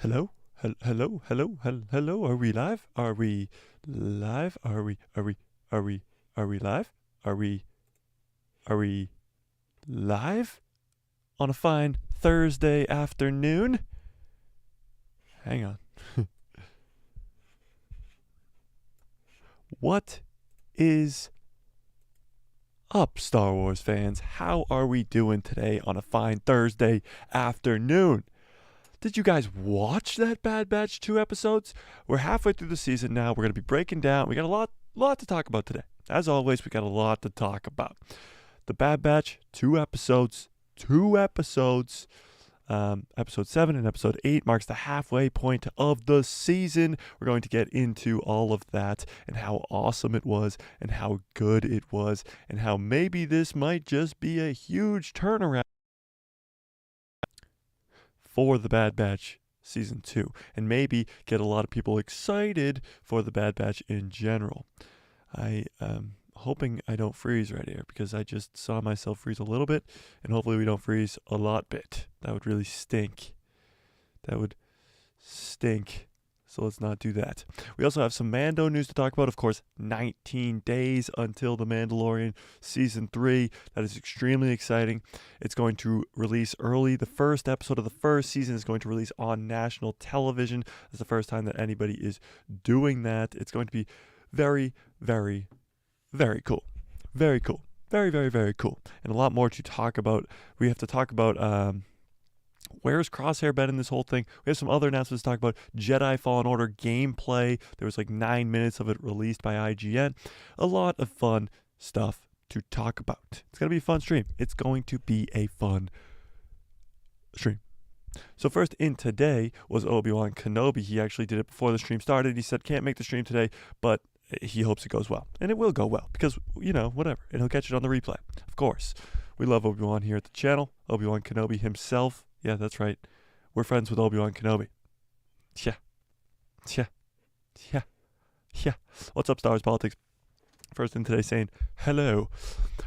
Hello? Hello? Are we live? Are we live? Are we live? Are we live? On a fine Thursday afternoon? Hang on. What is up, Star Wars fans? How are we doing today on a fine Thursday afternoon? Did you guys watch that Bad Batch 2 episodes? We're halfway through the season now. We're going to be breaking down. We got a lot to talk about today. As always, we got a lot to talk about. The Bad Batch, 2 episodes. Episode 7 and episode 8 marks the halfway point of the season. We're going to get into all of that and how awesome it was and how good it was and how maybe this might just be a huge turnaround for the Bad Batch Season 2 and maybe get a lot of people excited for the Bad Batch in general. I am hoping I don't freeze right here because I just saw myself freeze a little bit, and hopefully we don't freeze a lot bit. That would really stink. That would stink. So let's not do that. We also have some Mando news to talk about. Of course, 19 days until The Mandalorian Season 3. That is extremely exciting. It's going to release early. The first episode of the first season is going to release on national television. It's the first time that anybody is doing that. It's going to be very, very, very cool. Very cool. Very, very, very cool. And a lot more to talk about. We have to talk about where's Crosshair been in this whole thing? We have some other announcements to talk about. Jedi Fallen Order gameplay. There was like 9 minutes of it released by IGN. A lot of fun stuff to talk about. It's going to be a fun stream. It's going to be a fun stream. So first in today was Obi-Wan Kenobi. He actually did it before the stream started. He said can't make the stream today, but he hopes it goes well. And it will go well because, whatever. And he'll catch it on the replay. Of course. We love Obi-Wan here at the channel. Obi-Wan Kenobi himself. Yeah, that's right. We're friends with Obi-Wan Kenobi. Yeah. What's up, Star Wars Politics? First in today saying hello.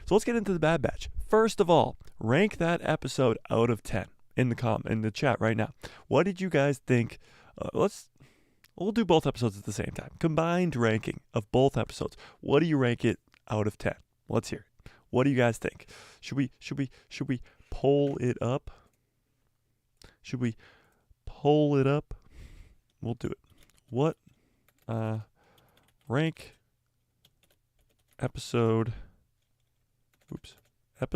So let's get into the Bad Batch. First of all, rank that episode out of 10 in the chat right now. What did you guys think? We'll do both episodes at the same time. Combined ranking of both episodes. What do you rank it out of 10? Let's hear it. What do you guys think? Should we poll it up? Should we poll it up? We'll do it. What rank episode I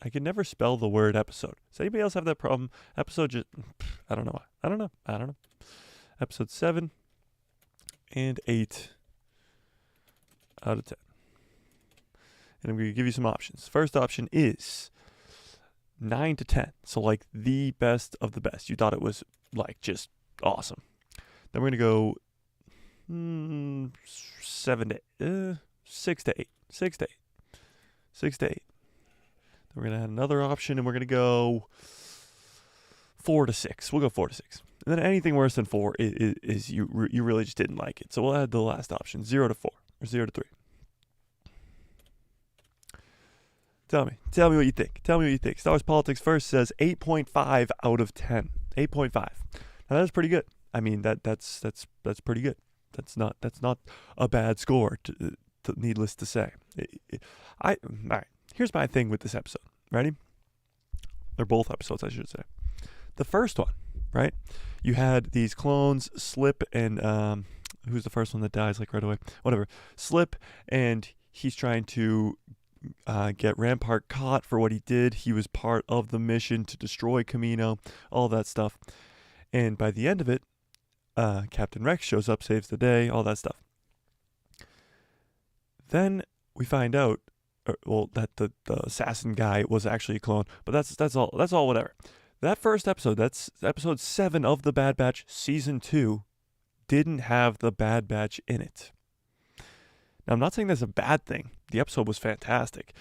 can never spell the word episode. Does anybody else have that problem? Episode just I don't know why. I don't know. Episode 7 and 8 out of 10. And I'm going to give you some options. First option is 9 to 10. So like the best of the best. You thought it was like just awesome. Then we're going to go 6 to 8. 6 to 8. 6 to 8. Then we're going to add another option and we're going to go 4 to 6. We'll go 4 to 6. And then anything worse than 4 is you really just didn't like it. So we'll add the last option, 0 to 4 or 0 to 3. Tell me what you think. Star Wars Politics first says 8.5 out of 10. 8.5. Now that's pretty good. I mean that's pretty good. That's not a bad score. Needless to say. All right. Here's my thing with this episode. Ready? They're both episodes, I should say. The first one, right? You had these clones, Slip and who's the first one that dies like right away? Whatever. Slip, and he's trying to get Rampart caught for what he did. He was part of the mission to destroy Kamino, all that stuff. And by the end of it, Captain Rex shows up, saves the day, all that stuff. Then we find out, that the assassin guy was actually a clone. But that's all whatever. That first episode, that's episode 7 of The Bad Batch Season 2, didn't have the Bad Batch in it. Now, I'm not saying that's a bad thing. The episode was fantastic.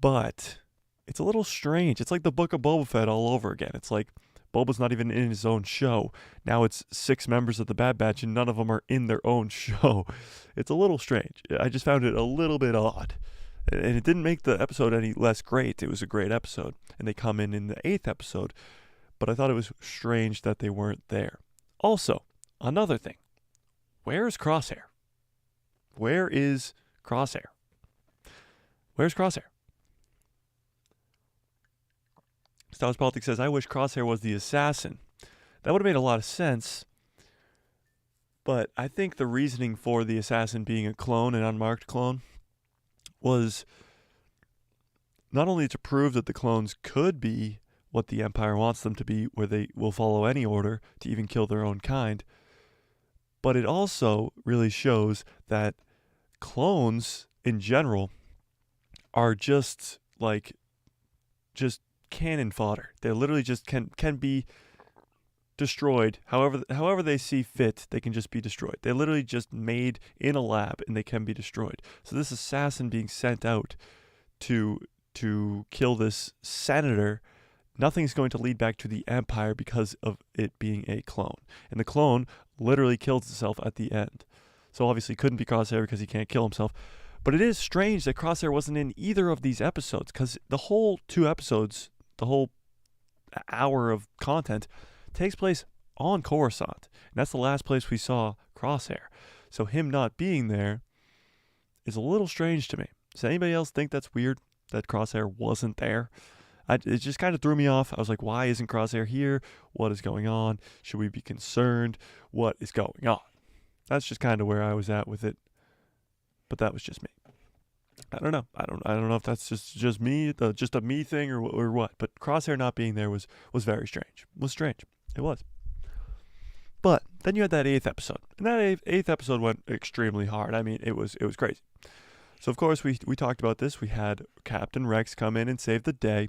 But it's a little strange. It's like the Book of Boba Fett all over again. It's like Boba's not even in his own show. Now it's 6 members of the Bad Batch and none of them are in their own show. It's a little strange. I just found it a little bit odd. And it didn't make the episode any less great. It was a great episode. And they come in the 8th episode. but I thought it was strange that they weren't there. Also, another thing. Where's Crosshair? Where is Crosshair? Where's Crosshair? Star Wars Politics says, I wish Crosshair was the assassin. That would have made a lot of sense. But I think the reasoning for the assassin being a clone, an unmarked clone, was not only to prove that the clones could be what the Empire wants them to be, where they will follow any order to even kill their own kind, but it also really shows that clones in general are just cannon fodder. They literally just can be destroyed however they see fit. They can just be destroyed. They're literally just made in a lab and they can be destroyed. So this assassin being sent out to kill this senator, nothing's going to lead back to the Empire because of it being a clone. And the clone literally kills itself at the end. So obviously couldn't be Crosshair because he can't kill himself. But it is strange that Crosshair wasn't in either of these episodes, because the whole 2 episodes, the whole hour of content takes place on Coruscant. And that's the last place we saw Crosshair. So him not being there is a little strange to me. Does anybody else think that's weird that Crosshair wasn't there? It just kind of threw me off. I was like, why isn't Crosshair here? What is going on? Should we be concerned? What is going on? That's just kind of where I was at with it. But that was just me. I don't know. I don't know if that's just me, just a me thing or what. But Crosshair not being there was very strange. It was strange. It was. But then you had that 8th episode. And that 8th episode went extremely hard. I mean, it was crazy. So, of course, we talked about this. We had Captain Rex come in and save the day.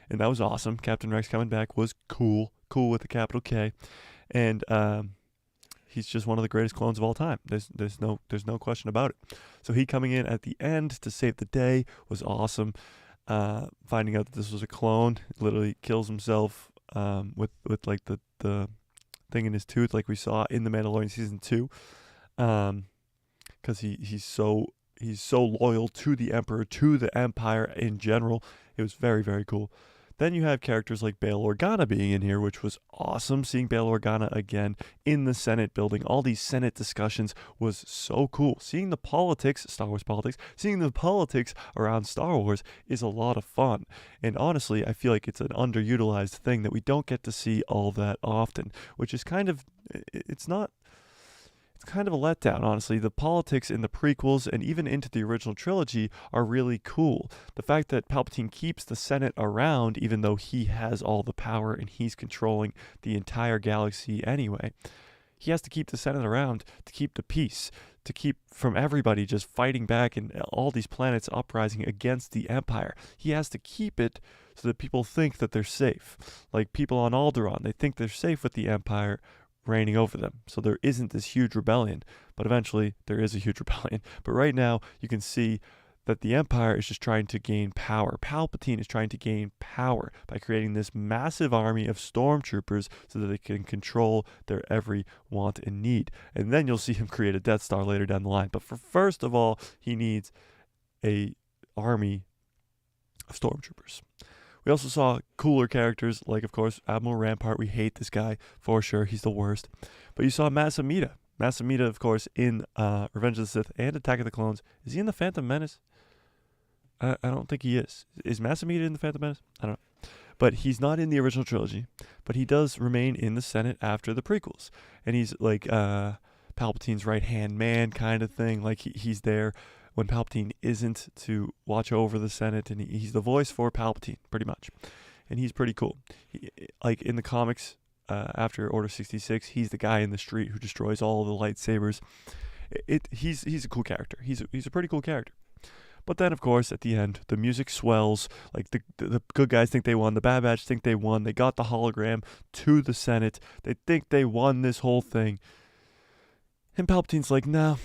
And that was awesome. Captain Rex coming back was cool. Cool with a capital K. And he's just one of the greatest clones of all time. There's no question about it. So he coming in at the end to save the day was awesome. Finding out that this was a clone, literally kills himself with like the thing in his tooth, like we saw in The Mandalorian season 2, because he's so loyal to the Emperor, to the Empire in general. It was very, very cool. Then you have characters like Bail Organa being in here, which was awesome. Seeing Bail Organa again in the Senate building, all these Senate discussions was so cool. Seeing the politics, Star Wars politics, seeing the politics around Star Wars is a lot of fun. And honestly, I feel like it's an underutilized thing that we don't get to see all that often, which is kind of a letdown, honestly. The politics in the prequels and even into the original trilogy are really cool. The fact that Palpatine keeps the Senate around, even though he has all the power and he's controlling the entire galaxy anyway, he has to keep the Senate around to keep the peace, to keep from everybody just fighting back and all these planets uprising against the Empire. He has to keep it so that people think that they're safe. Like people on Alderaan, they think they're safe with the Empire reigning over them. So there isn't this huge rebellion, but eventually there is a huge rebellion. But right now you can see that the Empire is just trying to gain power. Palpatine is trying to gain power by creating this massive army of stormtroopers so that they can control their every want and need. And then you'll see him create a Death Star later down the line. But first of all, he needs a army of stormtroopers. We also saw cooler characters like, of course, Admiral Rampart. We hate this guy for sure. He's the worst. But you saw Mas Amedda. Mas Amedda, of course, in Revenge of the Sith and Attack of the Clones. Is he in The Phantom Menace? I don't think he is. Is Mas Amedda in The Phantom Menace? I don't know. But he's not in the original trilogy. But he does remain in the Senate after the prequels. And he's like Palpatine's right-hand man kind of thing. Like he's there when Palpatine isn't, to watch over the Senate, and he's the voice for Palpatine, pretty much. And he's pretty cool. Like in the comics, after Order 66, he's the guy in the street who destroys all the lightsabers. He's a cool character. He's a pretty cool character. But then, of course, at the end, the music swells. Like the good guys think they won. The Bad Batch think they won. They got the hologram to the Senate. They think they won this whole thing. And Palpatine's like, nah.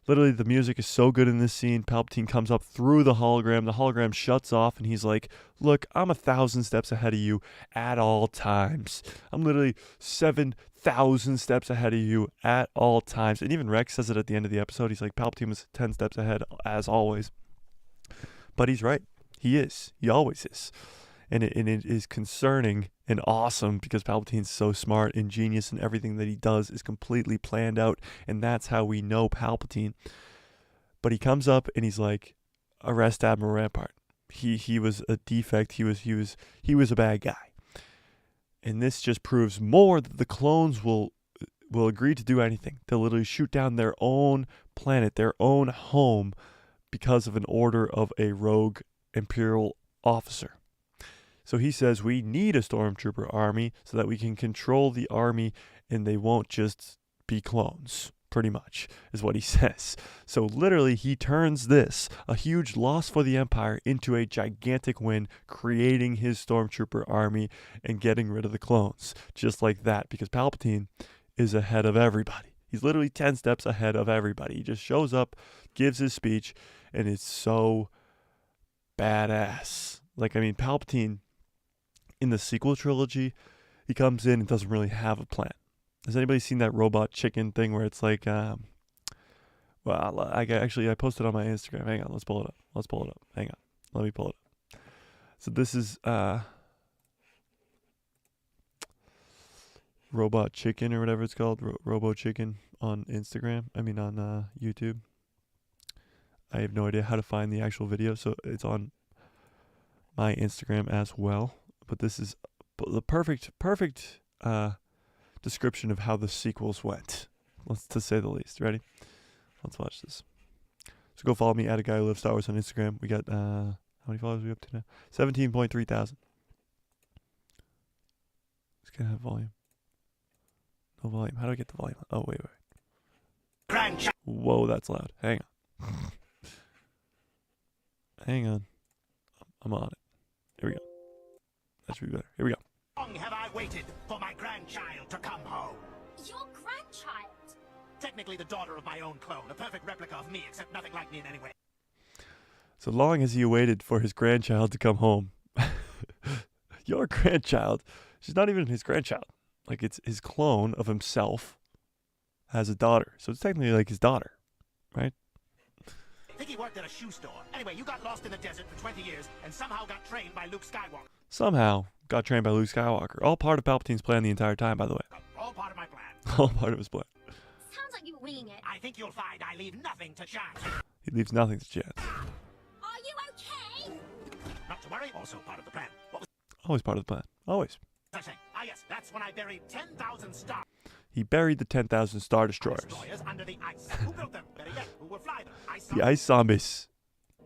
Literally, the music is so good in this scene. Palpatine comes up through the hologram. The hologram shuts off, and he's like, look, I'm 1,000 steps ahead of you at all times. I'm literally 7,000 steps ahead of you at all times. And even Rex says it at the end of the episode. He's like, Palpatine was 10 steps ahead, as always. But he's right. He is. He always is. And it is concerning and awesome because Palpatine's so smart and genius, and everything that he does is completely planned out, and that's how we know Palpatine. But he comes up and he's like, arrest Admiral Rampart. He was a defect. He was a bad guy. And this just proves more that the clones will agree to do anything. They'll literally shoot down their own planet, their own home, because of an order of a rogue Imperial officer. So he says we need a stormtrooper army so that we can control the army and they won't just be clones, pretty much, is what he says. So literally he turns this, a huge loss for the Empire, into a gigantic win, creating his stormtrooper army and getting rid of the clones. Just like that, because Palpatine is ahead of everybody. He's literally 10 steps ahead of everybody. He just shows up, gives his speech, and it's so badass. Like, I mean, Palpatine, in the sequel trilogy, he comes in and doesn't really have a plan. Has anybody seen that robot chicken thing where it's like, well, I posted on my Instagram. Hang on, let's pull it up. Hang on, let me pull it up. So this is robot chicken or whatever it's called, Robo Chicken on Instagram. I mean on YouTube. I have no idea how to find the actual video, so it's on my Instagram as well. But this is the perfect description of how the sequels went, to say the least. Ready? Let's watch this. So go follow me at a guy who loves Star Wars on Instagram. We got how many followers are we up to now? 17.3 thousand. It's gonna have volume. No volume. How do I get the volume? Oh wait. Whoa, that's loud. Hang on. Hang on. I'm on it. Here we go. That should be better. Here we go. Long have I waited for my grandchild to come home. Your grandchild? Technically the daughter of my own clone, a perfect replica of me, except nothing like me in any way. So long as he waited for his grandchild to come home. Your grandchild. She's not even his grandchild. Like, it's his clone of himself has a daughter. So it's technically like his daughter, right? I think he worked at a shoe store. Anyway, you got lost in the desert for 20 years and somehow got trained by Luke Skywalker. Somehow got trained by Luke Skywalker. All part of Palpatine's plan the entire time, by the way. All part of my plan. All part of his plan. Sounds like you were winging it. I think you'll find I leave nothing to chance. He leaves nothing to chance. Are you okay? Not to worry, also part of the plan. What was Always part of the plan. Always. I saying? Ah yes, that's when I buried 10,000 stars. He buried the 10,000 Star Destroyers. Destroyers under the ice. Who built them? Better yet, who will fly them? The Ice Zombies.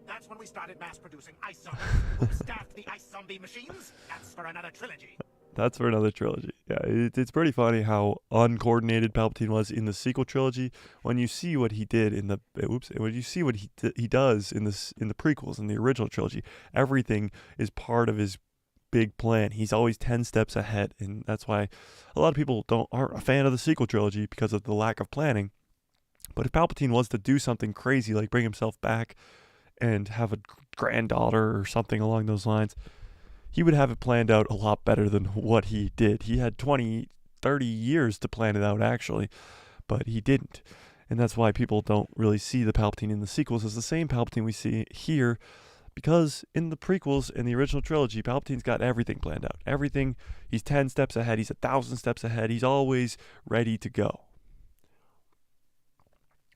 That's when we started mass producing ice zombies. Who staffed the ice zombie machines? That's for another trilogy. That's for another trilogy. Yeah, it's pretty funny how uncoordinated Palpatine was in the sequel trilogy. When you see what he did in the when you see what he does in the prequels in the original trilogy, everything is part of his big plan. He's always 10 steps ahead, and that's why a lot of people aren't a fan of the sequel trilogy, because of the lack of planning. But if Palpatine was to do something crazy like bring himself back and have a granddaughter or something along those lines, he would have it planned out a lot better than what he did. He had 20, 30 years to plan it out, actually, but he didn't. And that's why people don't really see the Palpatine in the sequels as the same Palpatine we see here, because in the prequels, in the original trilogy, Palpatine's got everything planned out. Everything, he's 10 steps ahead, he's 1,000 steps ahead, he's always ready to go.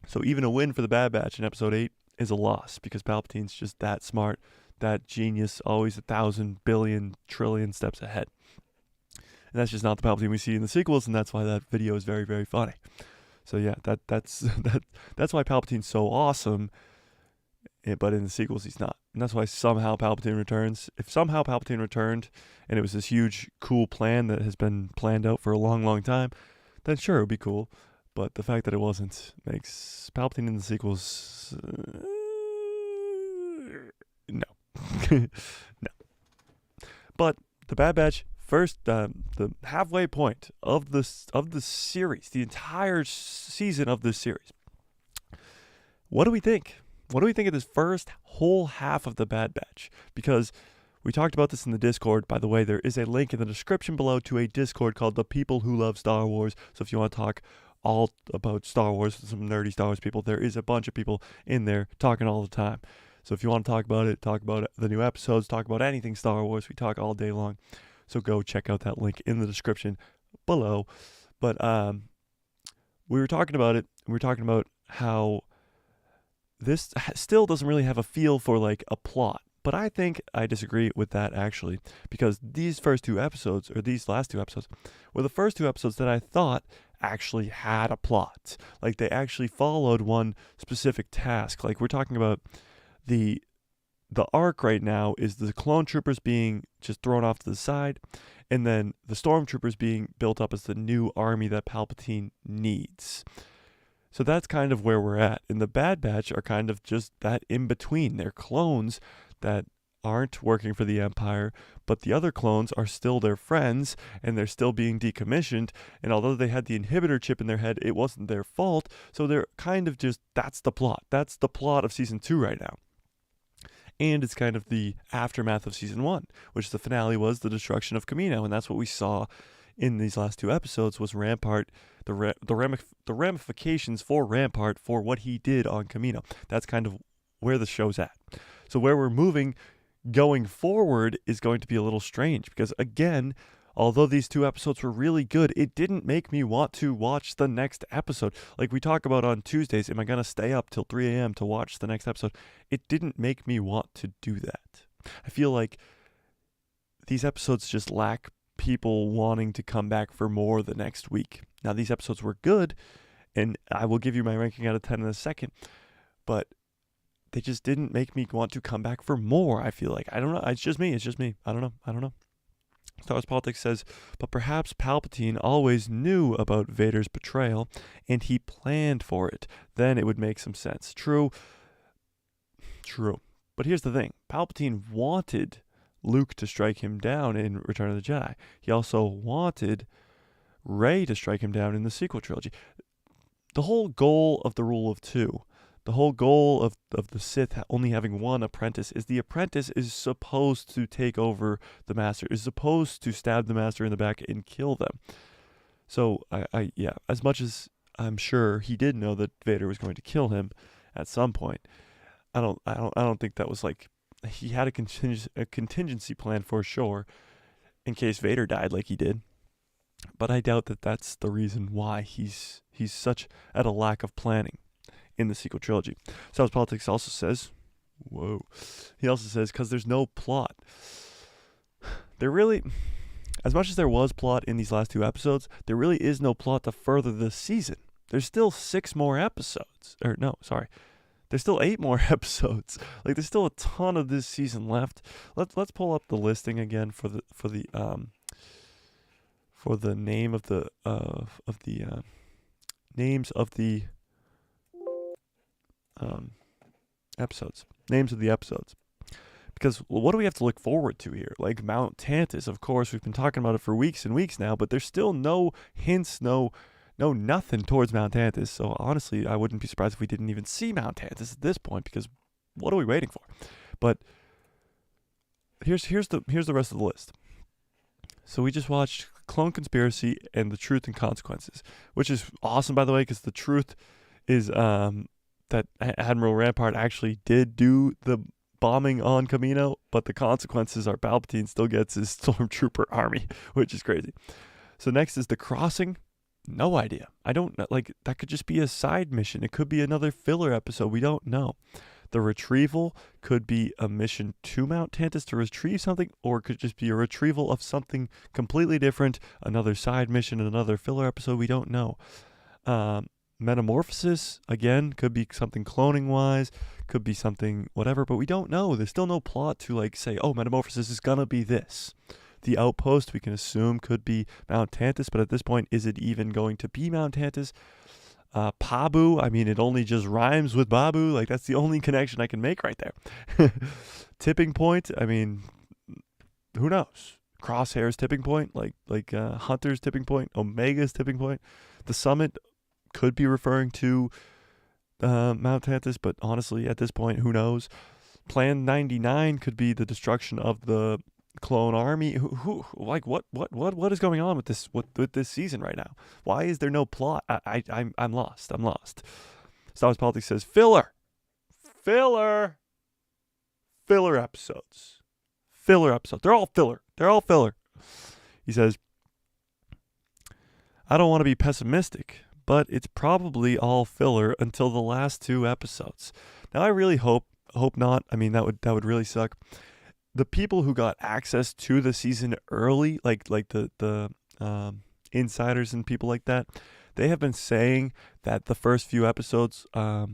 So even a win for the Bad Batch in Episode 8 is a loss, because Palpatine's just that smart, that genius, always 1,000 billion trillion steps ahead. And that's just not the Palpatine we see in the sequels, and that's why that video is very, very funny. So yeah, that's why Palpatine's so awesome, but in the sequels he's not. And that's why somehow Palpatine returns. If somehow Palpatine returned, and it was this huge, cool plan that has been planned out for a long, long time, then sure, it would be cool. But the fact that it wasn't makes Palpatine in the sequels... no. No. But the Bad Batch, first, the halfway point of the series, the entire season of this series. What do we think? What do we think of this first whole half of the Bad Batch? Because we talked about this in the Discord. By the way, there is a link in the description below to a Discord called The People Who Love Star Wars. So if you want to talk all about Star Wars, some nerdy Star Wars people, there is a bunch of people in there talking all the time. So if you want to talk about it, talk about the new episodes, talk about anything Star Wars, we talk all day long. So go check out that link in the description below. But we were talking about it. We were talking about how this still doesn't really have a feel for like a plot. But I think I disagree with that actually, because these last 2 episodes were the first 2 episodes that I thought actually had a plot. Like they actually followed one specific task. Like we're talking about the arc right now is the clone troopers being just thrown off to the side, and then the stormtroopers being built up as the new army that Palpatine needs. So that's kind of where we're at. And the Bad Batch are kind of just that in between. They're clones that aren't working for the Empire, but the other clones are still their friends, and they're still being decommissioned. And although they had the inhibitor chip in their head, it wasn't their fault. So they're kind of just, that's the plot. That's the plot of Season 2 right now. And it's kind of the aftermath of Season 1, which the finale was the destruction of Kamino. And that's what we saw in these last 2 episodes was Rampart, the ramifications for Rampart for what he did on Kamino. That's kind of where the show's at. So where we're moving going forward is going to be a little strange because, again, although these 2 episodes were really good, it didn't make me want to watch the next episode. Like we talk about on Tuesdays, am I going to stay up till 3 a.m. to watch the next episode? It didn't make me want to do that. I feel like these episodes just lack people wanting to come back for more the next week. Now, these episodes were good, and I will give you my ranking out of 10 in a second, but they just didn't make me want to come back for more, I feel like. I don't know. It's just me. I don't know. Star Wars Politics says, but perhaps Palpatine always knew about Vader's betrayal, and he planned for it. Then it would make some sense. True. But here's the thing. Palpatine wanted Luke to strike him down in Return of the Jedi. He also wanted Rey to strike him down in the sequel trilogy. The whole goal of the Rule of Two, the whole goal of the Sith only having one apprentice is the apprentice is supposed to take over the master, is supposed to stab the master in the back and kill them. So yeah, as much as I'm sure he did know that Vader was going to kill him at some point, I don't think that was like, he had a contingency plan for sure in case Vader died like he did. But I doubt that that's the reason why he's such at a lack of planning in the sequel trilogy. Star Wars Politics also says, he also says, because there's no plot. There really, as much as there was plot in these last 2 episodes, there really is no plot to further this season. There's still 6 more episodes. There's still 8 more episodes. Like there's still a ton of this season left. Let's pull up the listing again for the name of the names of the episodes. Names of the episodes. Because what do we have to look forward to here? Like Mount Tantus, of course, we've been talking about it for weeks and weeks now, but there's still no hints, no nothing towards Mount Tantus. So honestly, I wouldn't be surprised if we didn't even see Mount Tantus at this point, because what are we waiting for? But here's the rest of the list. So we just watched Clone Conspiracy and The Truth and Consequences, which is awesome, by the way, because the truth is that Admiral Rampart actually did do the bombing on Kamino, but the consequences are Palpatine still gets his stormtrooper army, which is crazy. So next is The Crossing. No idea. I don't know. Like, that could just be a side mission. It could be another filler episode. We don't know. The Retrieval could be a mission to Mount Tantus to retrieve something, or it could just be a retrieval of something completely different, another side mission, another filler episode. We don't know. Metamorphosis, again, could be something cloning-wise, could be something whatever, but we don't know. There's still no plot to, like, say, oh, Metamorphosis is gonna be this. The Outpost, we can assume, could be Mount Tantus, but at this point, is it even going to be Mount Tantus? Pabu, I mean, it only just rhymes with Babu. Like, that's the only connection I can make right there. Tipping Point, I mean, who knows? Crosshair's tipping point, like Hunter's tipping point, Omega's tipping point. The Summit could be referring to Mount Tantus, but honestly, at this point, who knows? Plan 99 could be the destruction of the clone army. What is going on with this season right now? Why is there no plot? I'm lost. Star Wars Politics says filler. filler episodes. Filler episodes. They're all filler. They're all filler. He says, I don't want to be pessimistic, but it's probably all filler until the last 2 episodes. Now I really hope not. I mean, that would really suck. The people who got access to the season early, like the insiders and people like that, they have been saying that the first few episodes, 4,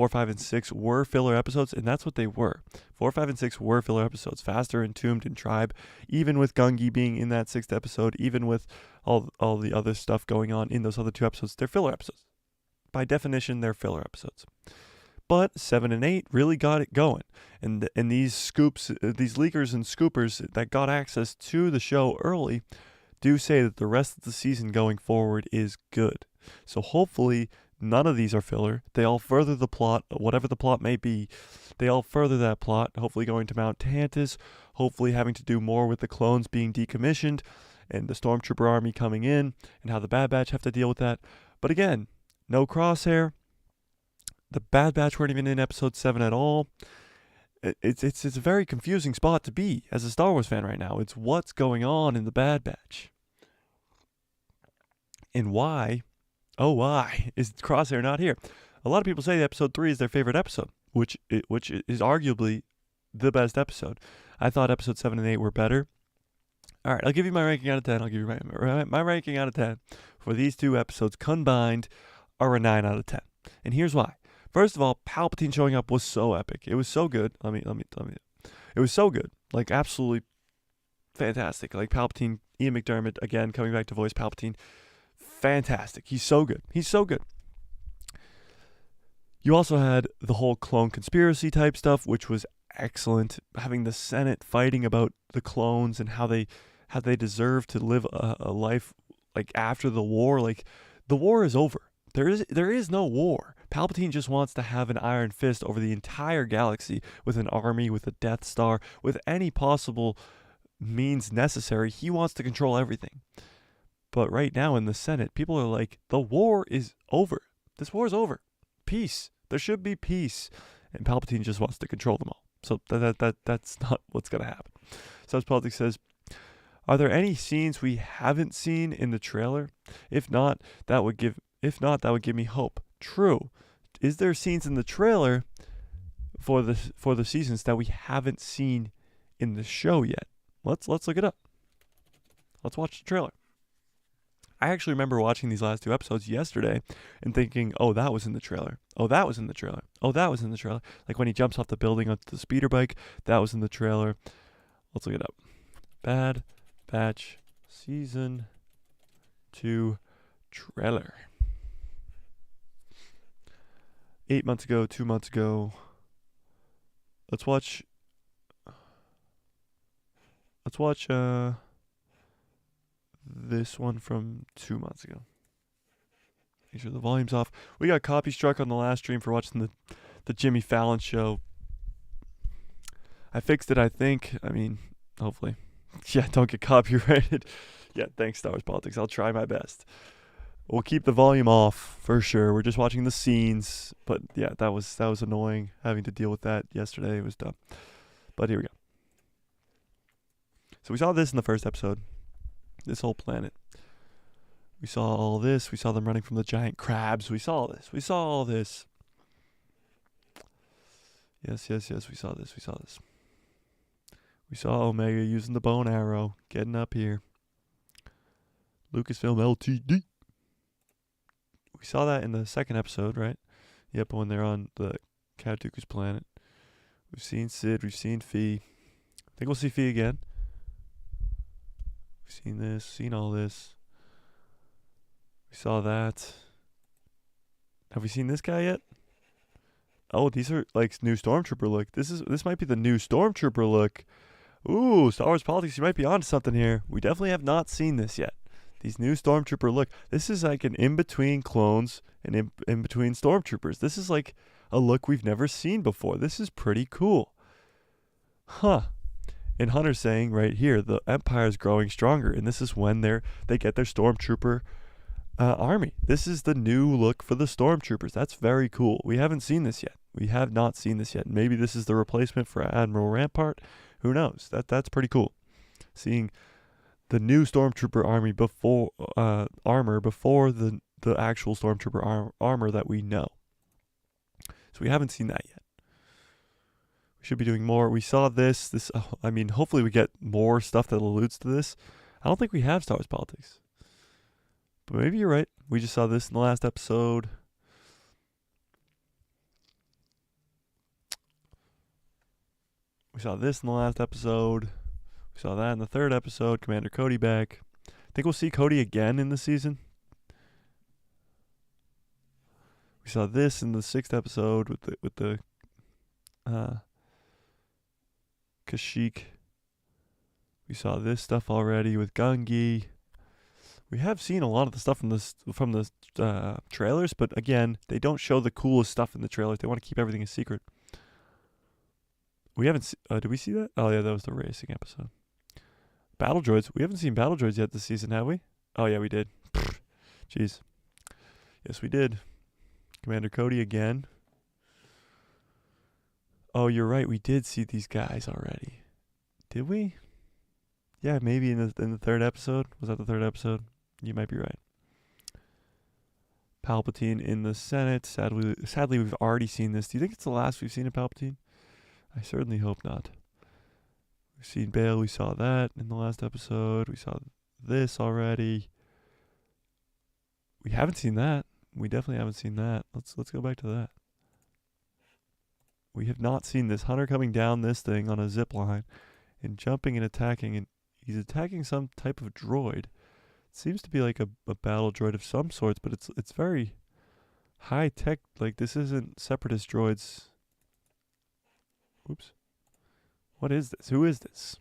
5, and 6 were filler episodes, and that's what they were. 4, 5, and 6 were filler episodes. Faster, Entombed, and Tribe, even with Gungi being in that 6th episode, even with all the other stuff going on in those other 2 episodes, they're filler episodes. By definition, they're filler episodes. But 7 and 8 really got it going. And these scoops, these leakers and scoopers that got access to the show early do say that the rest of the season going forward is good. So hopefully none of these are filler. They all further the plot, whatever the plot may be. They all further that plot, hopefully going to Mount Tantus, hopefully having to do more with the clones being decommissioned and the Stormtrooper army coming in and how the Bad Batch have to deal with that. But again, no Crosshair. The Bad Batch weren't even in episode 7 at all. It's a very confusing spot to be as a Star Wars fan right now. It's what's going on in the Bad Batch. And why is Crosshair not here? A lot of people say episode 3 is their favorite episode, which is arguably the best episode. I thought episode 7 and 8 were better. All right, I'll give you my ranking out of 10. I'll give you my ranking out of 10 for these 2 episodes combined are a 9 out of 10. And here's why. First of all, Palpatine showing up was so epic. It was so good. Let me. It was so good. Like, absolutely fantastic. Like, Palpatine, Ian McDermott, again, coming back to voice Palpatine. Fantastic. He's so good. He's so good. You also had the whole clone conspiracy type stuff, which was excellent. Having the Senate fighting about the clones and how they deserve to live a life like after the war. Like, the war is over. There is no war. Palpatine just wants to have an iron fist over the entire galaxy with an army, with a Death Star, with any possible means necessary. He wants to control everything. But right now in the Senate, people are like, the war is over. This war is over. Peace. There should be peace. And Palpatine just wants to control them all. So that's not what's going to happen. Subs Politics says, are there any scenes we haven't seen in the trailer? If not, that would give me hope. True. Is there scenes in the trailer for the seasons that we haven't seen in the show yet? Let's look it up. Let's watch the trailer. I actually remember watching these last 2 episodes yesterday and thinking, oh, that was in the trailer. Oh, that was in the trailer. Oh, that was in the trailer. Like when he jumps off the building onto the speeder bike, that was in the trailer. Let's look it up. Bad Batch Season 2 trailer. 8 months ago, 2 months ago. Let's watch this one from 2 months ago. Make sure the volume's off. We got copy struck on the last stream for watching the Jimmy Fallon show. I fixed it, I think. I mean, hopefully. Yeah, don't get copyrighted. Yeah, thanks, Star Wars Politics. I'll try my best. We'll keep the volume off for sure. We're just watching the scenes. But yeah, that was annoying having to deal with that yesterday. It was dumb. But here we go. So we saw this in the first episode. This whole planet. We saw all this. We saw them running from the giant crabs. We saw this. We saw all this. Yes. We saw this. We saw this. We saw Omega using the bone arrow. Getting up here. Lucasfilm LTD. We saw that in the second episode, right? Yep, when they're on the Count Dooku's planet. We've seen Sid. We've seen Fee. I think we'll see Fee again. We've seen this. Seen all this. We saw that. Have we seen this guy yet? Oh, these are like new Stormtrooper look. This might be the new Stormtrooper look. Ooh, Star Wars Politics, you might be onto something here. We definitely have not seen this yet. These new Stormtrooper look. This is like an in-between clones and in-between Stormtroopers. This is like a look we've never seen before. This is pretty cool. Huh. And Hunter's saying right here, the Empire is growing stronger, and this is when they get their Stormtrooper army. This is the new look for the stormtroopers. That's very cool. We haven't seen this yet. We have not seen this yet. Maybe this is the replacement for Admiral Rampart. Who knows? That's pretty cool. Seeing the new stormtrooper army before armor before the actual stormtrooper armor that we know. So we haven't seen that yet. We should be doing more. We saw this. I mean, hopefully we get more stuff that alludes to this. I don't think we have Star Wars politics. But maybe you're right. We just saw this in the last episode. We saw this in the last episode. We saw that in the third episode. Commander Cody back. Think we'll see Cody again in the season. We saw this in the sixth episode with the Kashyyyk. We saw this stuff already with Gungi. We have seen a lot of the stuff from the trailers, but again, they don't show the coolest stuff in the trailers. They want to keep everything a secret. We haven't. Did we see that? Oh yeah, that was the racing episode. Battle droids. We haven't seen battle droids yet this season, have we? Oh yeah, we did. Jeez. Yes, we did. Commander Cody again. Oh, you're right. We did see these guys already. Did we? Yeah, maybe in the third episode. Was that the third episode? You might be right. Palpatine in the Senate. Sadly, we've already seen this. Do you think it's the last we've seen of Palpatine? I certainly hope not. We've seen Bail. We saw that in the last episode. We saw this already. We haven't seen that. We definitely haven't seen that. Let's go back to that. We have not seen this Hunter coming down this thing on a zip line and jumping and attacking, and he's attacking some type of droid. It seems to be like a battle droid of some sorts, but it's very high tech. Like, this isn't separatist droids. Oops. What is this? Who is this?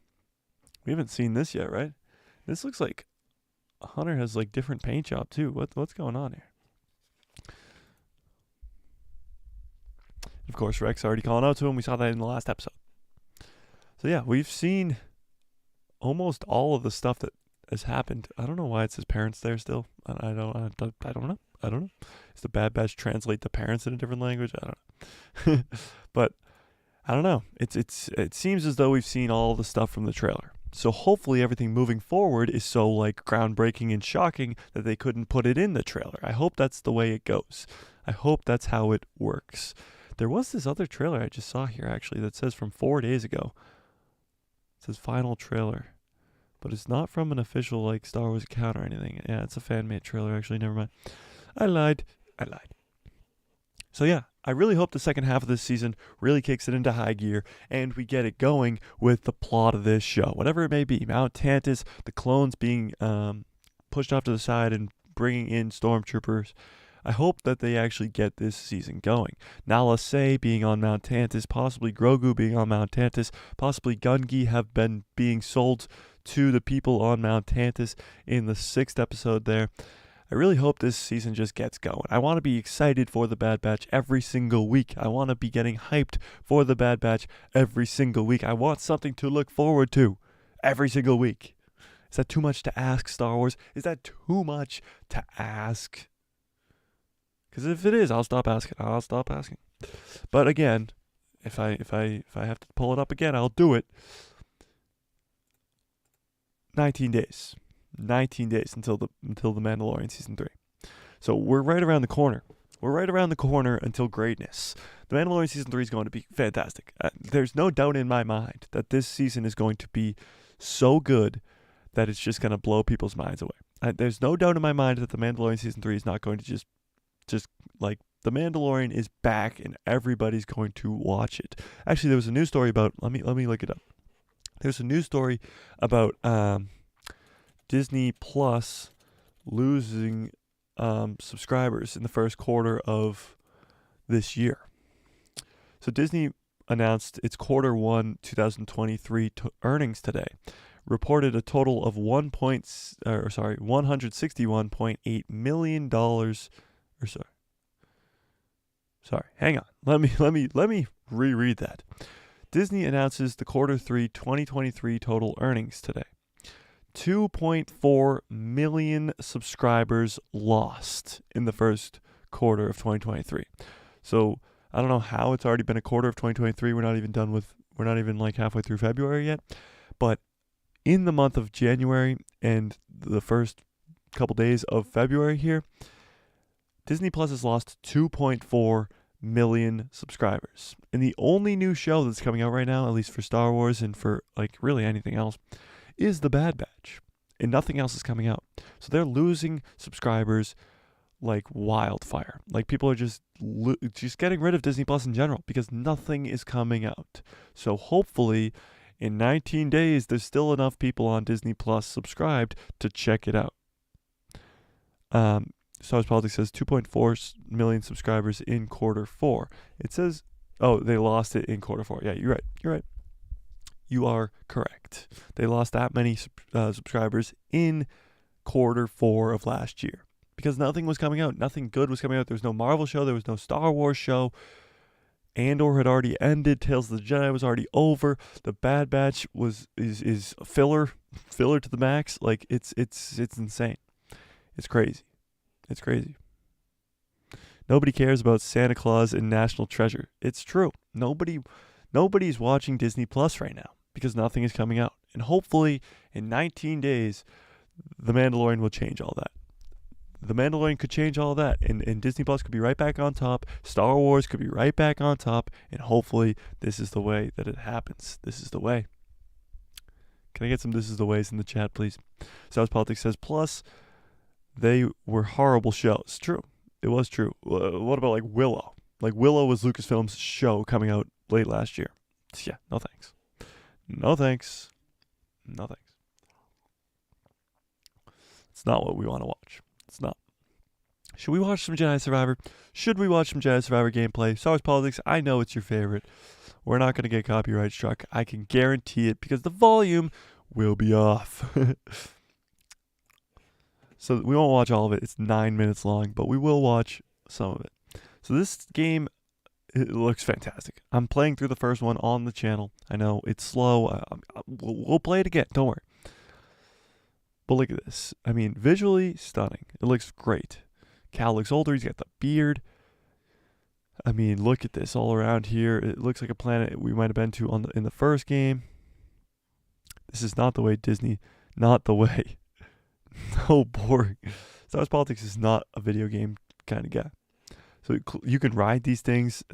We haven't seen this yet, right? This looks like Hunter has like different paint job too. What's going on here? Of course, Rex already calling out to him. We saw that in the last episode. So yeah, we've seen almost all of the stuff that has happened. I don't know why it's his parents there still. I don't know. Does the Bad Batch translate the parents in a different language? I don't know. But I don't know. It seems as though we've seen all the stuff from the trailer. So hopefully everything moving forward is so like groundbreaking and shocking that they couldn't put it in the trailer. I hope that's the way it goes. I hope that's how it works. There was this other trailer I just saw here actually that says from 4 days ago. It says final trailer. But it's not from an official like Star Wars account or anything. Yeah, it's a fan-made trailer actually, never mind. I lied. So yeah, I really hope the second half of this season really kicks it into high gear and we get it going with the plot of this show. Whatever it may be, Mount Tantus, the clones being pushed off to the side and bringing in stormtroopers. I hope that they actually get this season going. Nala Se being on Mount Tantus, possibly Grogu being on Mount Tantus, possibly Gungi have been being sold to the people on Mount Tantus in the 6th episode there. I really hope this season just gets going. I want to be excited for the Bad Batch every single week. I want to be getting hyped for the Bad Batch every single week. I want something to look forward to every single week. Is that too much to ask, Star Wars? Is that too much to ask? Because if it is, I'll stop asking. But again, if I have to pull it up again, I'll do it. 19 days. 19 days until the Mandalorian season 3. So we're right around the corner. We're right around the corner until greatness. The Mandalorian season 3 is going to be fantastic. There's no doubt in my mind that this season is going to be so good that it's just going to blow people's minds away. There's no doubt in my mind that the Mandalorian season 3 is not going to just like, the Mandalorian is back and everybody's going to watch it. Actually, there was a news story about, let me look it up. There's a news story about Disney Plus losing subscribers in the first quarter of this year. So Disney announced its quarter 1 2023 earnings today, reported a total of $161.8 million. Hang on. Let me reread that. Disney announces the quarter 3 2023 total earnings today. 2.4 million subscribers lost in the first quarter of 2023. So I don't know how it's already been a quarter of 2023. We're not even like halfway through February yet. But in the month of January and the first couple days of February here, Disney Plus has lost 2.4 million subscribers. And the only new show that's coming out right now, at least for Star Wars and for like really anything else, is The Bad Batch. And nothing else is coming out. So they're losing subscribers like wildfire. Like people are just getting rid of Disney Plus in general because nothing is coming out. So hopefully in 19 days there's still enough people on Disney Plus subscribed to check it out. Star Wars Politics says 2.4 million subscribers in quarter 4. It says, oh, they lost it in quarter 4. Yeah, you're right. You are correct. They lost that many subscribers in quarter 4 of last year because nothing was coming out. Nothing good was coming out. There was no Marvel show. There was no Star Wars show. Andor had already ended. Tales of the Jedi was already over. The Bad Batch is filler to the max. Like it's insane. It's crazy. It's crazy. Nobody cares about Santa Claus and National Treasure. It's true. Nobody's watching Disney Plus right now because nothing is coming out. And hopefully in 19 days, The Mandalorian will change all that. The Mandalorian could change all that, and Disney Plus could be right back on top. Star Wars could be right back on top, and hopefully this is the way that it happens. This is the way. Can I get some "this is the ways" in the chat, please? Star Wars Politics says, plus, they were horrible shows. True. It was true. What about like Willow? Like Willow was Lucasfilm's show coming out late last year. Yeah, no thanks. No thanks. No thanks. It's not what we want to watch. It's not. Should we watch some Jedi Survivor? Should we watch some Jedi Survivor gameplay? Star Wars Politics, I know it's your favorite. We're not going to get copyright struck. I can guarantee it because the volume will be off. So we won't watch all of it. It's 9 minutes long, but we will watch some of it. So this game, it looks fantastic. I'm playing through the first one on the channel. I know it's slow. We'll play it again. Don't worry. But look at this. I mean, visually stunning. It looks great. Cal looks older. He's got the beard. I mean, look at this all around here. It looks like a planet we might have been to in the first game. This is not the way Disney, not the way. No, boring. Star Wars Politics is not a video game kind of guy. So you can ride these things.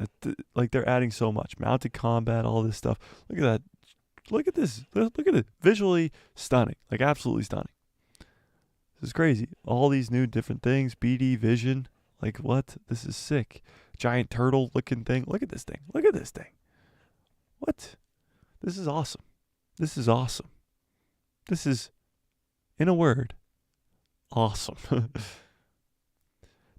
Like they're adding so much. Mounted combat, all this stuff. Look at that. Look at this. Look at it. Visually stunning. Like absolutely stunning. This is crazy. All these new different things. BD Vision. Like what? This is sick. Giant turtle looking thing. Look at this thing. Look at this thing. What? This is awesome. This is awesome. This is, in a word, awesome.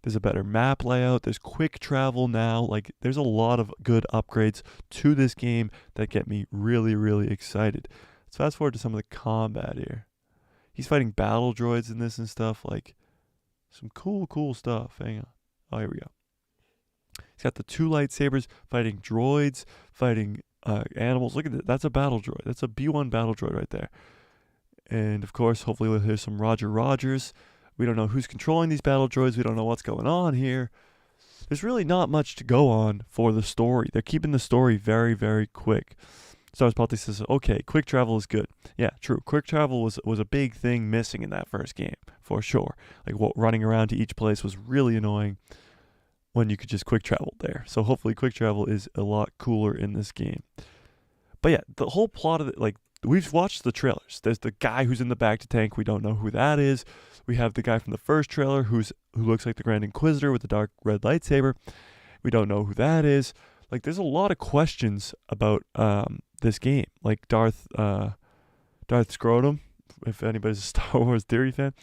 There's a better map layout. There's quick travel now. Like there's a lot of good upgrades to this game that get me really, really excited. Let's fast forward to some of the combat here. He's fighting battle droids in this and stuff. Like some cool stuff. Hang on. Oh, here we go. He's got the 2 lightsabers fighting droids, fighting animals. Look at that. That's a battle droid. That's a B1 battle droid right there. And of course, hopefully we'll hear some Roger Rogers. We don't know who's controlling these battle droids. We don't know what's going on here. There's really not much to go on for the story. They're keeping the story very, very quick. Star Wars Politics says, okay, quick travel is good. Yeah, true. Quick travel was a big thing missing in that first game, for sure. Like running around to each place was really annoying when you could just quick travel there. So hopefully quick travel is a lot cooler in this game. But yeah, the whole plot of it, like, we've watched the trailers. There's the guy who's in the back to tank. We don't know who that is. We have the guy from the first trailer who looks like the Grand Inquisitor with the dark red lightsaber. We don't know who that is. Like, there's a lot of questions about this game. Like Darth Scrotum, if anybody's a Star Wars theory fan.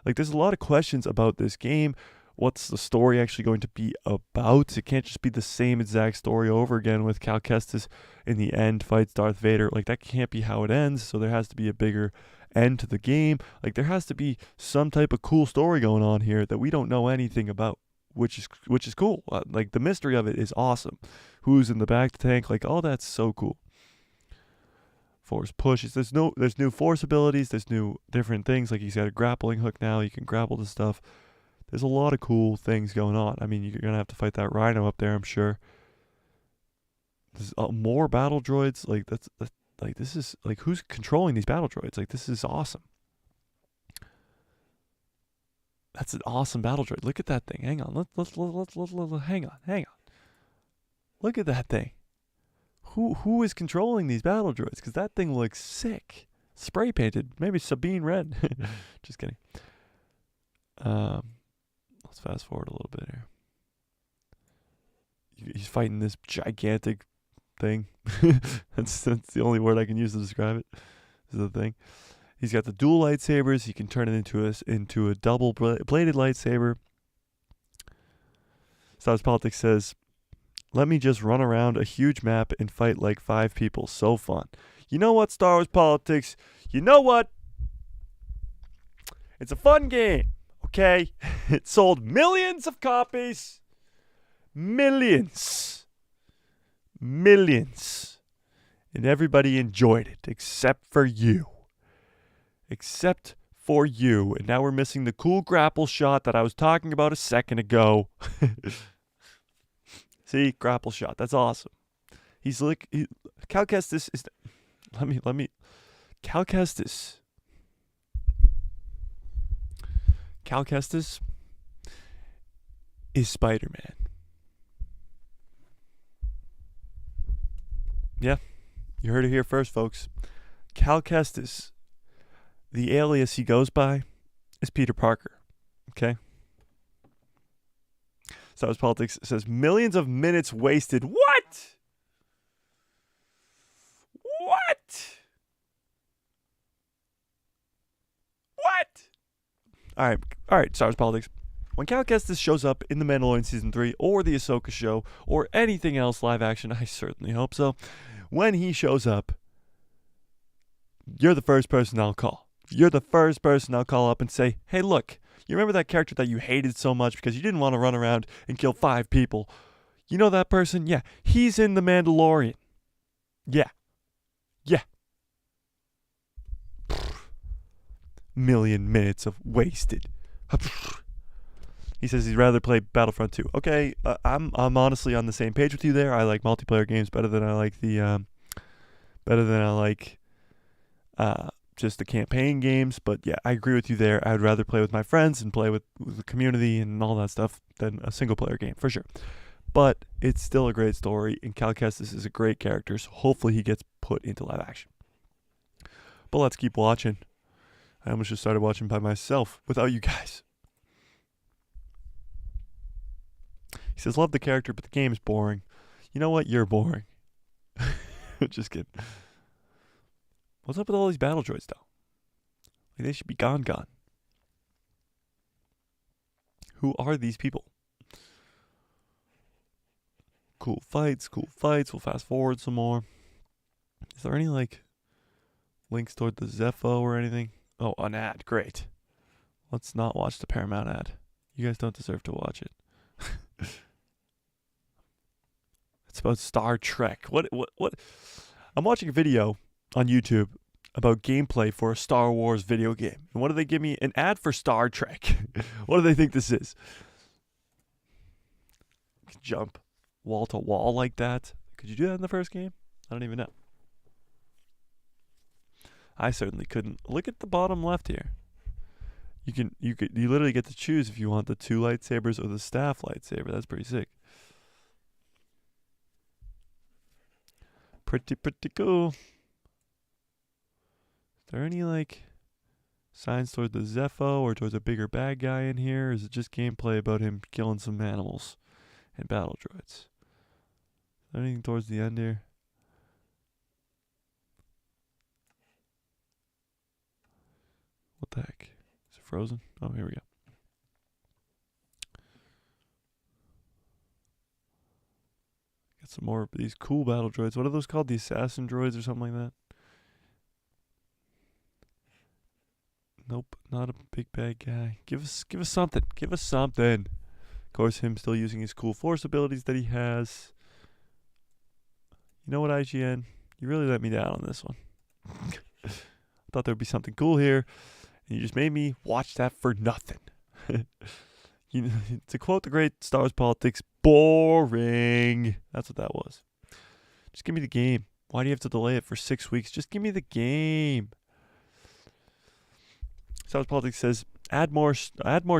Like, there's a lot of questions about this game. What's the story actually going to be about? It can't just be the same exact story over again with Cal Kestis in the end fights Darth Vader. Like, that can't be how it ends, so there has to be a bigger end to the game. Like, there has to be some type of cool story going on here that we don't know anything about, which is cool. Like, the mystery of it is awesome. Who's in the back tank? Like, all that's so cool. Force pushes. There's new force abilities. There's new different things. Like he's got a grappling hook now. You can grapple to stuff. There's a lot of cool things going on. I mean, you're gonna have to fight that rhino up there, I'm sure. There's more battle droids. Like that's like this is like who's controlling these battle droids? Like this is awesome. That's an awesome battle droid. Look at that thing. Hang on. Let's hang on. Look at that thing. Who is controlling these battle droids? Because that thing looks sick. Spray painted. Maybe Sabine red. Just kidding. Let's fast forward a little bit here. He's fighting this gigantic thing. that's the only word I can use to describe it. This is the thing. He's got the dual lightsabers. He can turn it into a double bladed lightsaber. Star Wars Politics says, "Let me just run around a huge map and fight like 5 people. So fun." You know what, Star Wars Politics? You know what? It's a fun game, okay? It sold millions of copies. Millions. And everybody enjoyed it, except for you. And now we're missing the cool grapple shot that I was talking about a second ago. See, grapple shot. That's awesome. He's like, Cal Kestis is. Let me. Cal Kestis. Cal Kestis is Spider-Man. Yeah, you heard it here first, folks. Cal Kestis, the alias he goes by, is Peter Parker. Okay? Star Wars Politics says, millions of minutes wasted. What? All right, Star Wars Politics. When Cal Kestis shows up in The Mandalorian Season 3 or The Ahsoka Show or anything else live action, I certainly hope so. When he shows up, you're the first person I'll call. You're the first person I'll call up and say, hey, look, you remember that character that you hated so much because you didn't want to run around and kill 5 people? You know that person? Yeah. He's in The Mandalorian. Yeah. Million minutes of wasted. He says he'd rather play Battlefront 2. Okay, I'm honestly on the same page with you there. I like multiplayer games better than I like just the campaign games. But yeah, I agree with you there. I'd rather play with my friends and play with the community and all that stuff than a single player game for sure. But it's still a great story, and Cal Kestis is a great character. So hopefully he gets put into live action. But let's keep watching. I almost just started watching by myself without you guys. He says, love the character, but the game is boring. You know what? You're boring. Just kidding. What's up with all these battle droids, though? Like, they should be gone. Who are these people? Cool fights. We'll fast forward some more. Is there any, links toward the Zepho or anything? Oh, an ad. Great. Let's not watch the Paramount ad. You guys don't deserve to watch it. It's about Star Trek. What? I'm watching a video on YouTube about gameplay for a Star Wars video game. And what do they give me? An ad for Star Trek. What do they think this is? Jump wall to wall like that? Could you do that in the first game? I don't even know. I certainly couldn't. Look at the bottom left here. You literally get to choose if you want the 2 lightsabers or the staff lightsaber. That's pretty sick. Pretty cool. Is there any signs toward the Zepho or towards a bigger bad guy in here? Or is it just gameplay about him killing some animals and battle droids? Is there anything towards the end here? What the heck? Is it frozen? Oh, here we go. Get some more of these cool battle droids. What are those called? The assassin droids or something like that? Nope, not a big bad guy. Give us something. Give us something. Of course, him still using his cool force abilities that he has. You know what, IGN? You really let me down on this one. Thought there would be something cool here, and you just made me watch that for nothing. You know, to quote the great Star Wars Politics, boring. That's what that was. Just give me the game. Why do you have to delay it for 6 weeks? Just give me the game. Star Wars Politics says, add more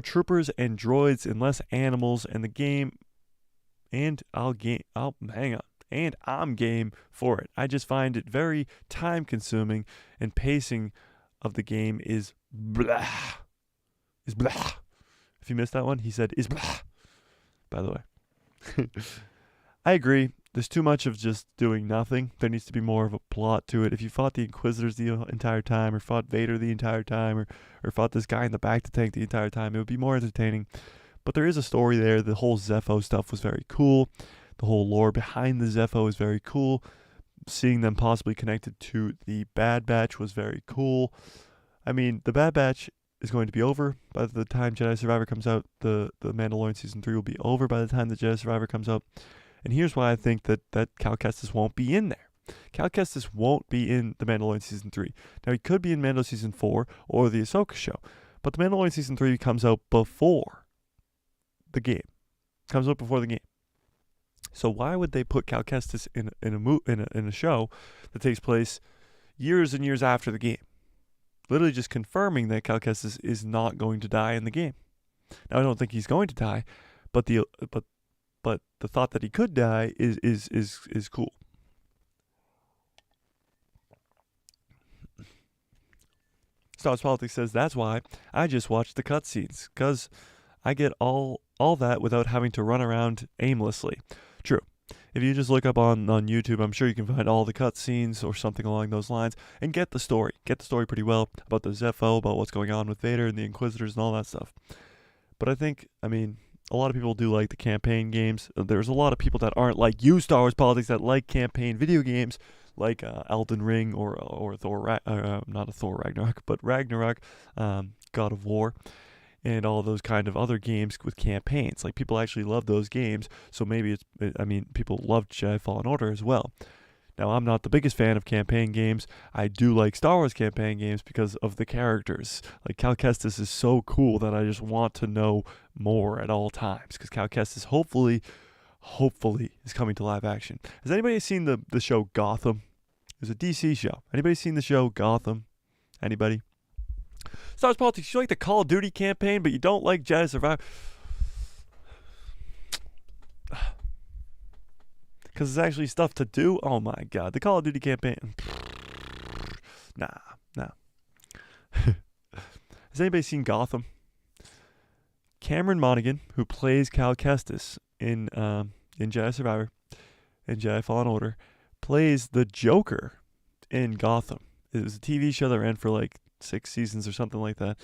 troopers and droids and less animals, and the game. And I'm game for it. I just find it very time consuming, and pacing of the game is blah. Is blah. If you missed that one, he said is blah. By the way. I agree. There's too much of just doing nothing. There needs to be more of a plot to it. If you fought the Inquisitors the entire time, or fought Vader the entire time, or fought this guy in the back to tank the entire time, it would be more entertaining. But there is a story there. The whole Zepho stuff was very cool. The whole lore behind the Zepho is very cool. Seeing them possibly connected to the Bad Batch was very cool. I mean, the Bad Batch is going to be over by the time Jedi Survivor comes out. The Mandalorian Season 3 will be over by the time the Jedi Survivor comes out. And here's why I think that Cal Kestis won't be in there. Cal Kestis won't be in the Mandalorian Season 3. Now, he could be in Mando Season 4 or the Ahsoka show. But the Mandalorian Season 3 comes out before the game. Comes out before the game. So why would they put Cal Kestis in a show that takes place years and years after the game? Literally just confirming that Cal Kestis is not going to die in the game. Now, I don't think he's going to die, but the thought that he could die is cool. Star Wars Politics says that's why I just watch the cutscenes, because I get all that without having to run around aimlessly. True. If you just look up on YouTube, I'm sure you can find all the cutscenes or something along those lines and get the story. Get the story pretty well about the Zepho, about what's going on with Vader and the Inquisitors and all that stuff. But I mean, a lot of people do like the campaign games. There's a lot of people that aren't like you, Star Wars Politics, that like campaign video games, like Elden Ring or Thor, not a Thor Ragnarok, but Ragnarok, God of War, and all those kind of other games with campaigns. Like, people actually love those games, so maybe people love Jedi Fallen Order as well. Now, I'm not the biggest fan of campaign games. I do like Star Wars campaign games because of the characters. Like, Cal Kestis is so cool that I just want to know more at all times, because Cal Kestis hopefully is coming to live action. Has anybody seen the show Gotham? It was a DC show. Anybody seen the show Gotham? Anybody? Star Wars Politics, you like the Call of Duty campaign, but you don't like Jedi Survivor. Because there's actually stuff to do. Oh my god. The Call of Duty campaign. Nah. Has anybody seen Gotham? Cameron Monaghan, who plays Cal Kestis in Jedi Survivor and Jedi Fallen Order, plays the Joker in Gotham. It was a TV show that ran for like 6 seasons or something like that.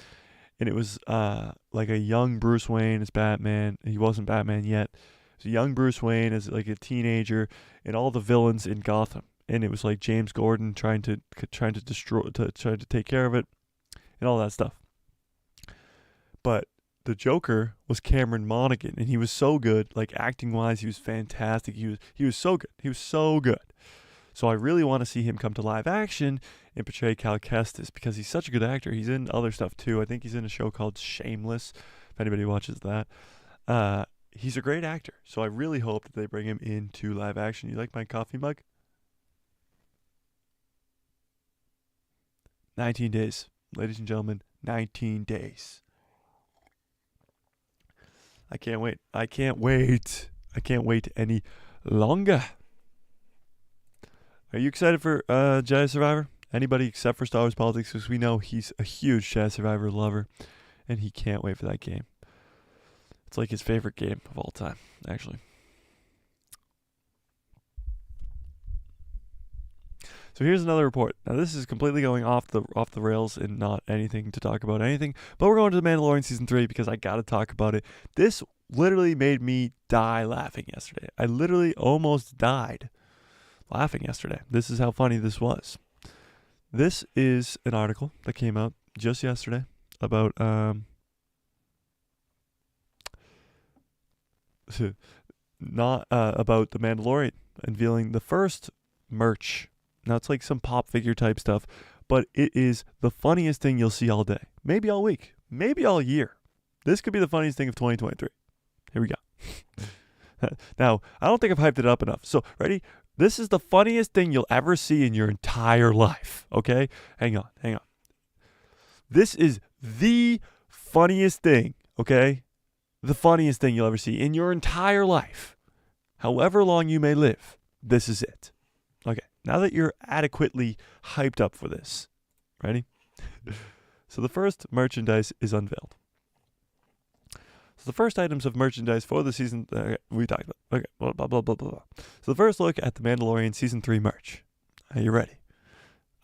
And it was like a young Bruce Wayne as Batman. He wasn't Batman yet. It was a young Bruce Wayne as like a teenager, and all the villains in Gotham. And it was like James Gordon trying to take care of it and all that stuff. But the Joker was Cameron Monaghan, and he was so good. Like, acting wise, he was fantastic. He was so good. He was so good. So I really want to see him come to live action and portray Cal Kestis, because he's such a good actor. He's in other stuff too. I think he's in a show called Shameless, if anybody watches that. He's a great actor. So I really hope that they bring him into live action. You like my coffee mug? 19 days. Ladies and gentlemen, 19 days. I can't wait. I can't wait any longer. Are you excited for Jedi Survivor? Anybody except for Star Wars Politics, because we know he's a huge Jedi Survivor lover, and he can't wait for that game. It's like his favorite game of all time, actually. So here's another report. Now, this is completely going off the rails and not anything to talk about anything, but we're going to The Mandalorian Season 3 because I got to talk about it. This literally made me die laughing yesterday. I literally almost died laughing yesterday. This is how funny this was. This is an article that came out just yesterday about about The Mandalorian unveiling the first merch, Now, it's like some pop figure type stuff, but it is the funniest thing you'll see all day. Maybe all week. Maybe all year. This could be the funniest thing of 2023. Here we go. Now, I don't think I've hyped it up enough. So, ready? This is the funniest thing you'll ever see in your entire life. Okay? Hang on. This is the funniest thing. Okay? The funniest thing you'll ever see in your entire life. However long you may live, this is it. Okay, now that you're adequately hyped up for this, ready? So the first merchandise is unveiled. So the first items of merchandise for the season, we talked about. Okay, blah, blah, blah, blah, blah. So the first look at the Mandalorian Season 3 merch. Are you ready?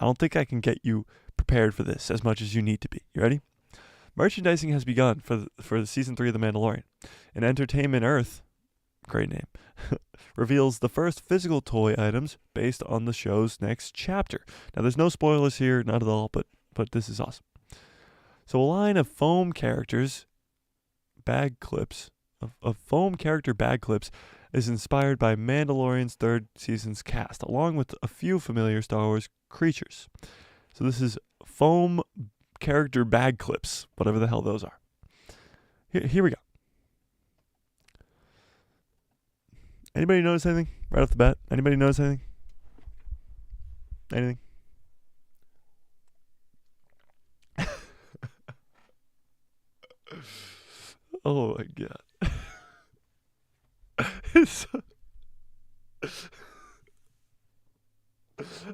I don't think I can get you prepared for this as much as you need to be. You ready? Merchandising has begun for the Season 3 of The Mandalorian. And Entertainment Earth, great name, reveals the first physical toy items based on the show's next chapter. Now, there's no spoilers here, not at all, but this is awesome. So a line of foam characters, bag clips, of foam character bag clips is inspired by Mandalorian's third season's cast, along with a few familiar Star Wars creatures. So this is foam character bag clips, whatever the hell those are. Here we go. Anybody notice anything right off the bat? Anybody notice anything? Anything? Oh my god.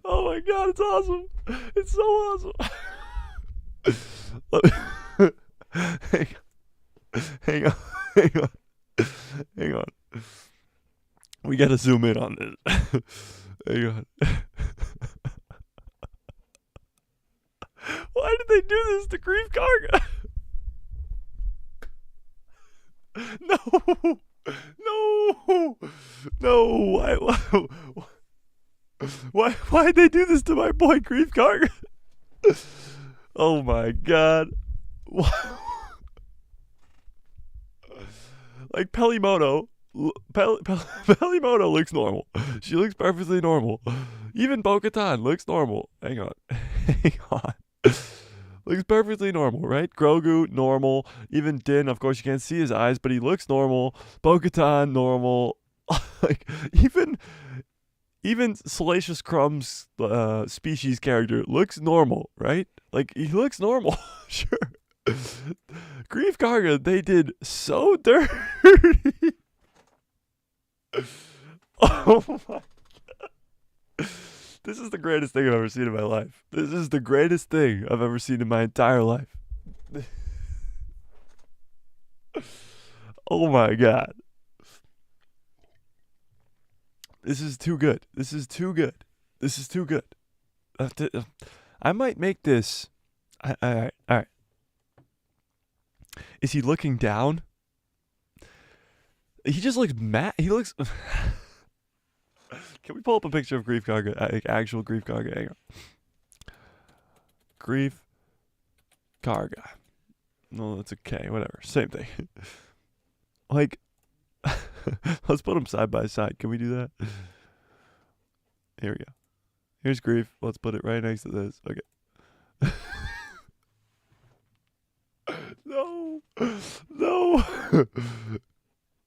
Oh my god, it's awesome. It's so awesome. Hang on. We gotta zoom in on this. Hang on. Why did they do this to Grief Karga? No. Why'd they do this to my boy Grief Karga? Oh my god. Like Pelimoto looks normal. She looks perfectly normal. Even Bo-Katan looks normal. Hang on. Looks perfectly normal, right? Grogu, normal. Even Din, of course, you can't see his eyes, but he looks normal. Bo-Katan, normal. Like, even Salacious Crumb's species character looks normal, right? Like, he looks normal. Sure. Grief Karga, they did so dirty. Oh my god. This is the greatest thing I've ever seen in my life. This is the greatest thing I've ever seen in my entire life. Oh my god. This is too good. This is too good. I might make this. All right. Is he looking down? He just looks mad. He looks. Can we pull up a picture of Grief Karga? Like actual Grief Karga. Hang on. Grief Karga. No, that's okay. Whatever. Same thing. Like, let's put them side by side. Can we do that? Here we go. Here's Grief. Let's put it right next to this. Okay. No.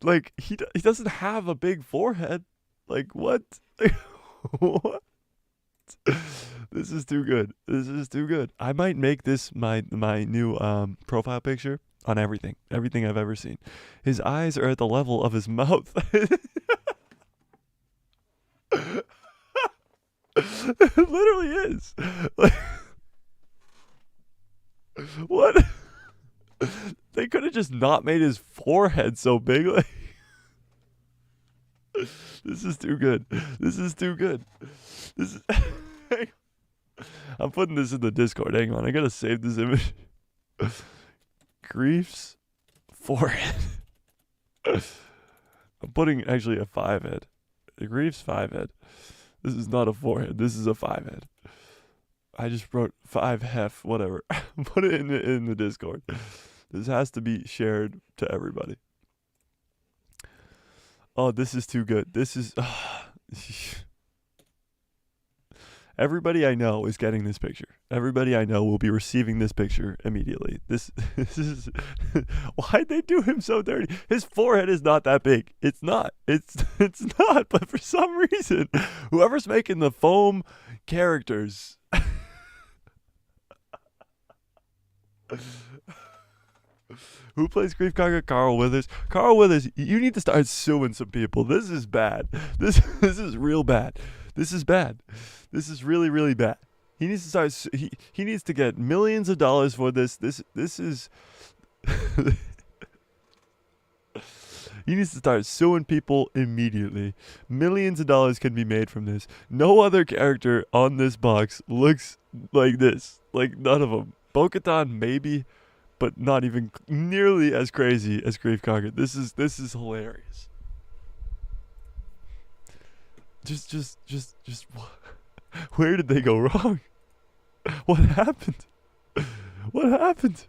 Like, he doesn't have a big forehead. Like, what? What? This is too good. I might make this my new profile picture on everything I've ever seen. His eyes are at the level of his mouth. It literally is. Like, what? They could have just not made his forehead so big. Like, this is too good. I'm putting this in the Discord. Hang on. I gotta save this image. Grief's forehead. I'm putting actually a 5-head. Grief's 5-head. This is not a 4-head. This is a 5-head. I just wrote 5-hef, whatever. Put it in the Discord. This has to be shared to everybody. Oh, this is too good. This is... Everybody I know is getting this picture. Everybody I know will be receiving this picture immediately. This is why'd they do him so dirty? His forehead is not that big. It's not. It's not. But for some reason, whoever's making the foam characters. Who plays Griefkarga? Carl Withers. Carl Withers, you need to start suing some people. This is bad. This is real bad. This is bad. This is really, really bad. He needs to start. He needs to get millions of dollars for this. This is. He needs to start suing people immediately. Millions of dollars can be made from this. No other character on this box looks like this. Like none of them. Bo-Katan maybe, but not even nearly as crazy as Griefkarga. This is hilarious. Just where did they go wrong? What happened? What happened?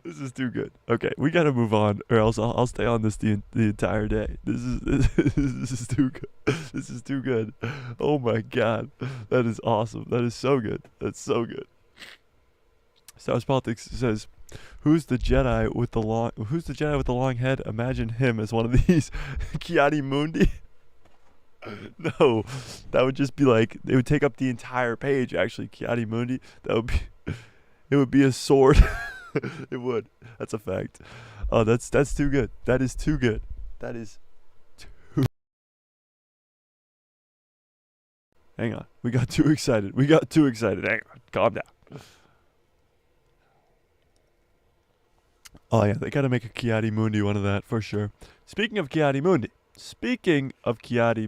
This is too good. Okay, we gotta move on, or else I'll stay on this the entire day. This is too good. This is too good. Oh my god, that is awesome. That is so good. That's so good. Star Wars Politics says, "Who's the Jedi with the long head? Imagine him as one of these Kiadi Mundi." No, that would just be like it would take up the entire page. Actually, Kiadi Mundi. That would be. It would be a sword. It would. That's a fact. Oh, that's too good. That is too good. That is too. Hang on. We got too excited. Hang on. Calm down. Oh yeah, they gotta make a Kiadi Mundi one of that for sure. Speaking of Kiadi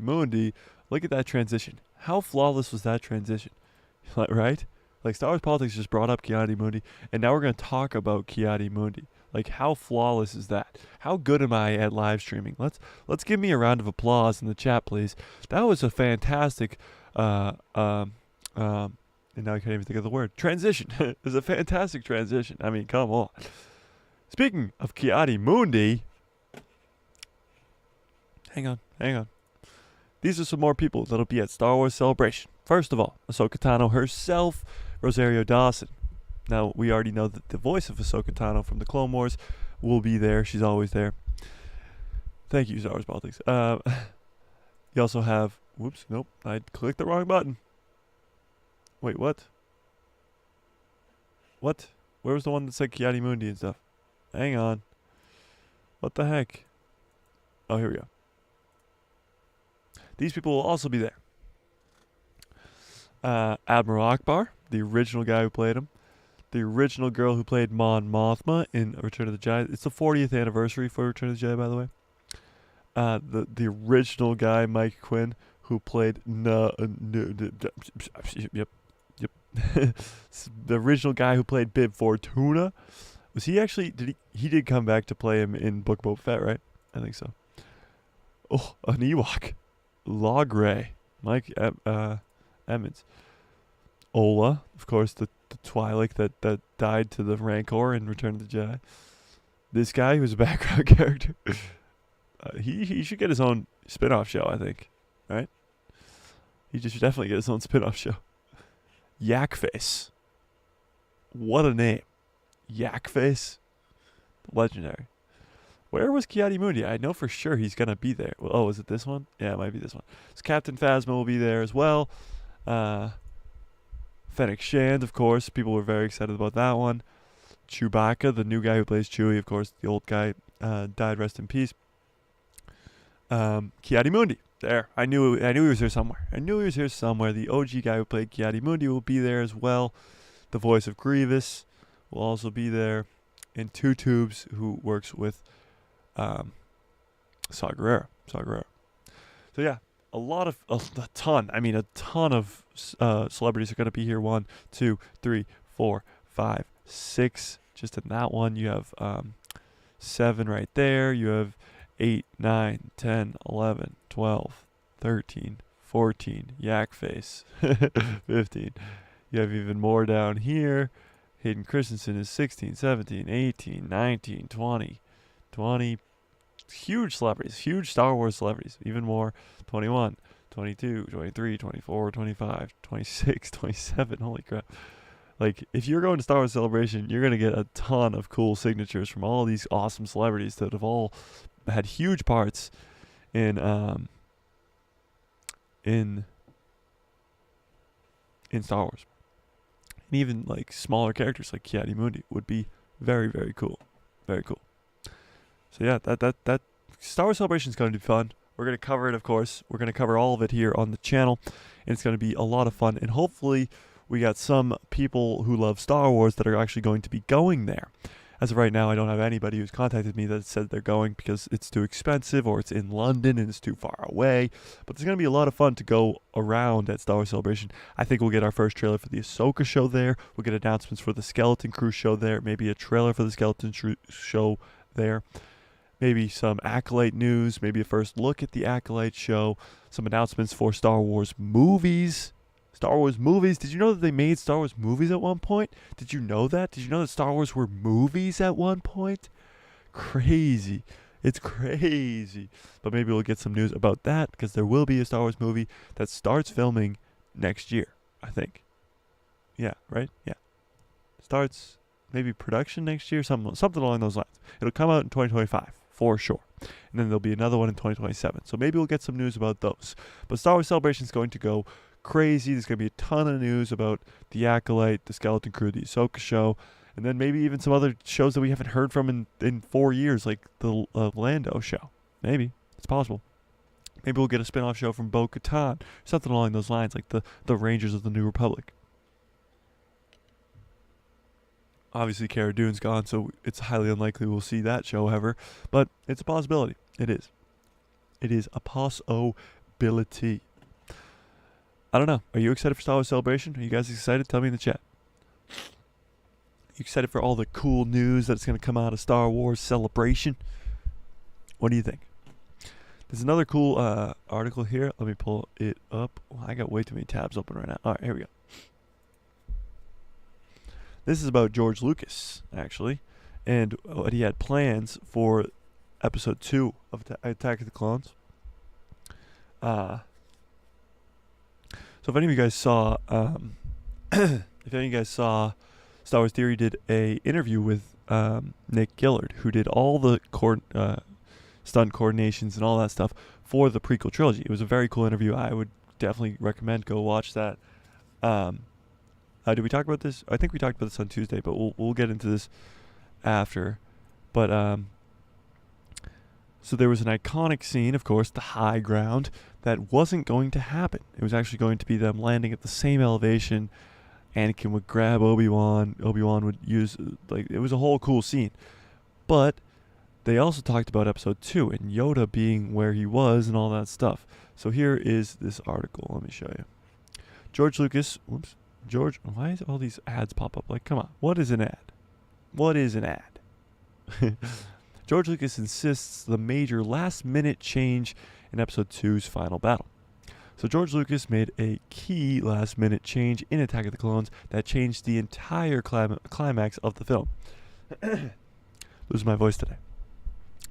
Mundi, look at that transition. How flawless was that transition? Right? Like Star Wars Politics just brought up Kiadi Mundi, and now we're gonna talk about Kiadi Mundi. Like how flawless is that? How good am I at live streaming? Let's give me a round of applause in the chat, please. That was a fantastic and now I can't even think of the word. Transition. It was a fantastic transition. I mean, come on. Speaking of Kiadi Mundi, hang on. These are some more people that'll be at Star Wars Celebration. First of all, Ahsoka Tano herself, Rosario Dawson. Now, we already know that the voice of Ahsoka Tano from the Clone Wars will be there. She's always there. Thank you, Star Wars Politics. You also have... Whoops, nope. I clicked the wrong button. Wait, what? What? Where was the one that said Kiadi Mundi and stuff? Hang on. What the heck? Oh, here we go. These people will also be there. Admiral Akbar, the original guy who played him. The original girl who played Mon Mothma in Return of the Jedi. It's the 40th anniversary for Return of the Jedi, by the way. The original guy, Mike Quinn, who played yep. The original guy who played Bib Fortuna. Was he actually, he did come back to play him in Book of Boba Fett, right? I think so. Oh, an Ewok. Logray. Mike Emmons. Ola, of course, the Twi'lek that died to the Rancor in Return of the Jedi. This guy who's a background character. He should get his own spin-off show, I think. Right? He should definitely get his own spin-off show. Yakface. What a name. Yakface. Legendary. Where was Kiadi Mundi? I know for sure he's going to be there. Well, oh, is it this one? Yeah, it might be this one. So Captain Phasma will be there as well. Fennec Shand, of course. People were very excited about that one. Chewbacca, the new guy who plays Chewie, of course. The old guy died, rest in peace. Kiadi Mundi. There. I knew he was here somewhere. The OG guy who played Kiadi Mundi will be there as well. The voice of Grievous will also be there. And Two Tubes, who works with Saw Gerrera. So yeah, a ton of celebrities are going to be here. 1, 2, 3, 4, 5, 6. Just in that one, you have 7 right there. You have 8, 9, 10, 11, 12, 13, 14. Yak face. 15. You have even more down here. Hayden Christensen is 16, 17, 18, 19, 20, huge celebrities, huge Star Wars celebrities, even more 21, 22, 23, 24, 25, 26, 27. Holy crap. Like, if you're going to Star Wars Celebration, you're going to get a ton of cool signatures from all these awesome celebrities that have all had huge parts in Star Wars. And even like smaller characters like Ki-Adi-Mundi would be very, very cool. Very cool. So yeah, that Star Wars Celebration is going to be fun. We're going to cover it, of course. We're going to cover all of it here on the channel, and it's going to be a lot of fun. And hopefully we got some people who love Star Wars that are actually going to be going there. As of right now, I don't have anybody who's contacted me that said they're going because it's too expensive or it's in London and it's too far away. But there's going to be a lot of fun to go around at Star Wars Celebration. I think we'll get our first trailer for the Ahsoka show there. We'll get announcements for the Skeleton Crew show there. Maybe a trailer for the Skeleton show there. Maybe some Acolyte news. Maybe a first look at the Acolyte show. Some announcements for Star Wars movies. Star Wars movies. Did you know that they made Star Wars movies at one point? Did you know that? Did you know that Star Wars were movies at one point? Crazy. It's crazy. But maybe we'll get some news about that because there will be a Star Wars movie that starts filming next year, I think. Yeah, right? Yeah. Starts maybe production next year, something along those lines. It'll come out in 2025 for sure. And then there'll be another one in 2027. So maybe we'll get some news about those. But Star Wars Celebration is going to go crazy. There's going to be a ton of news about the Acolyte, the Skeleton Crew, the Ahsoka show, and then maybe even some other shows that we haven't heard from in 4 years, like the Lando show. Maybe. It's possible. Maybe we'll get a spin-off show from Bo-Katan, something along those lines, like the Rangers of the New Republic. Obviously, Cara Dune's gone, so it's highly unlikely we'll see that show ever, but it's a possibility. It is. It is a possibility. I don't know. Are you excited for Star Wars Celebration? Are you guys excited? Tell me in the chat. You excited for all the cool news that's going to come out of Star Wars Celebration? What do you think? There's another cool article here. Let me pull it up. Well, I got way too many tabs open right now. All right, here we go. This is about George Lucas, actually, and what he had plans for Episode 2 of Attack of the Clones. So if any of you guys saw, Star Wars Theory did a interview with Nick Gillard, who did all the stunt coordinations and all that stuff for the prequel trilogy. It was a very cool interview. I would definitely recommend go watch that. Did we talk about this? I think we talked about this on Tuesday, but we'll get into this after. But so there was an iconic scene, of course, the high ground, that wasn't going to happen. It was actually going to be them landing at the same elevation. Anakin would grab Obi-Wan. Obi-Wan would use, it was a whole cool scene. But they also talked about Episode 2 and Yoda being where he was and all that stuff. So here is this article. Let me show you. George Lucas, why is all these ads pop up? Like, come on. What is an ad? What is an ad? George Lucas insists the major last-minute change in Episode 2's final battle. So George Lucas made a key last-minute change in Attack of the Clones that changed the entire climax of the film. Losing my voice today.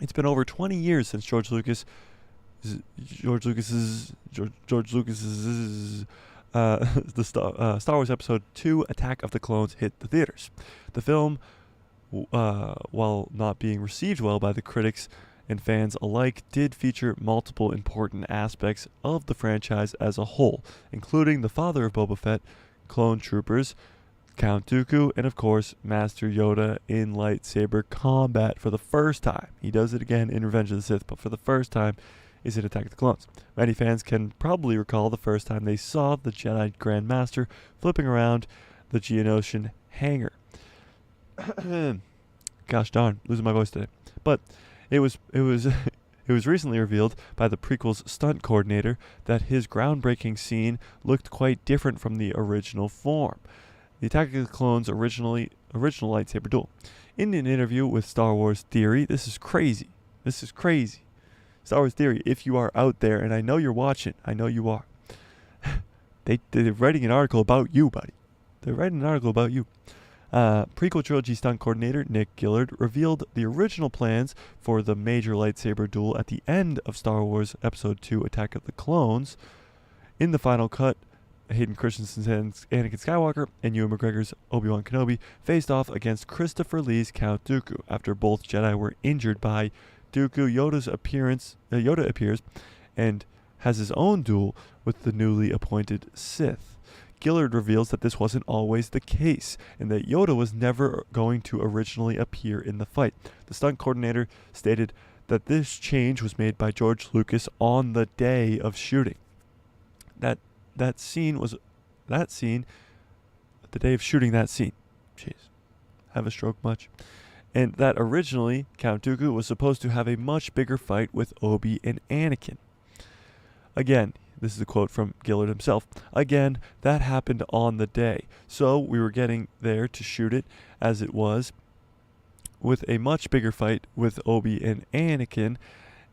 It's been over 20 years since George Lucas's Star Wars Episode 2 Attack of the Clones hit the theaters. The film, while not being received well by the critics and fans alike, did feature multiple important aspects of the franchise as a whole, including the father of Boba Fett, clone troopers, Count Dooku, and of course, Master Yoda in lightsaber combat for the first time. He does it again in Revenge of the Sith, but for the first time is in Attack of the Clones. Many fans can probably recall the first time they saw the Jedi Grand Master flipping around the Geonosian hangar. Gosh darn, losing my voice today. But it was recently revealed by the prequel's stunt coordinator that his groundbreaking scene looked quite different from the original form. The Attack of the Clones' original lightsaber duel. In an interview with Star Wars Theory, this is crazy. Star Wars Theory, if you are out there, and I know you're watching, I know you are. They're writing an article about you, buddy. They're writing an article about you. Prequel trilogy stunt coordinator Nick Gillard revealed the original plans for the major lightsaber duel at the end of Star Wars Episode 2 Attack of the Clones. In the final cut, Hayden Christensen's Anakin Skywalker and Ewan McGregor's Obi-Wan Kenobi faced off against Christopher Lee's Count Dooku. After both Jedi were injured by Dooku, Yoda appears and has his own duel with the newly appointed Sith. Gillard reveals that this wasn't always the case, and that Yoda was never going to originally appear in the fight. The stunt coordinator stated that this change was made by George Lucas on the day of shooting. The day of shooting that scene. Jeez. Have a stroke much? And that originally, Count Dooku was supposed to have a much bigger fight with Obi and Anakin. Again, this is a quote from Gillard himself. Again, that happened on the day. So we were getting there to shoot it as it was, with a much bigger fight with Obi and Anakin,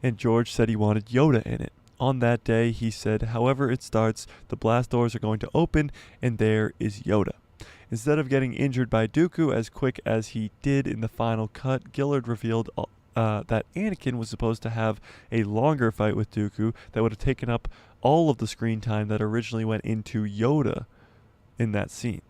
and George said he wanted Yoda in it. On that day, he said, however it starts, the blast doors are going to open, and there is Yoda. Instead of getting injured by Dooku as quick as he did in the final cut, Gillard revealed that Anakin was supposed to have a longer fight with Dooku that would have taken up all of the screen time that originally went into Yoda in that scene.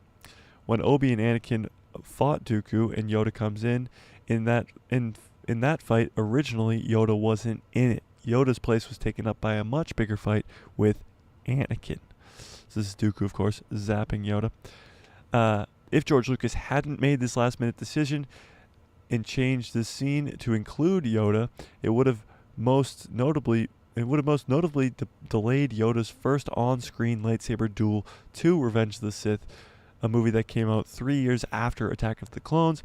When Obi and Anakin fought Dooku and Yoda comes in that fight, originally Yoda wasn't in it. Yoda's place was taken up by a much bigger fight with Anakin. So this is Dooku, of course, zapping Yoda. If George Lucas hadn't made this last-minute decision and changed this scene to include Yoda, it would have most notably delayed Yoda's first on-screen lightsaber duel to Revenge of the Sith, a movie that came out 3 years after Attack of the Clones.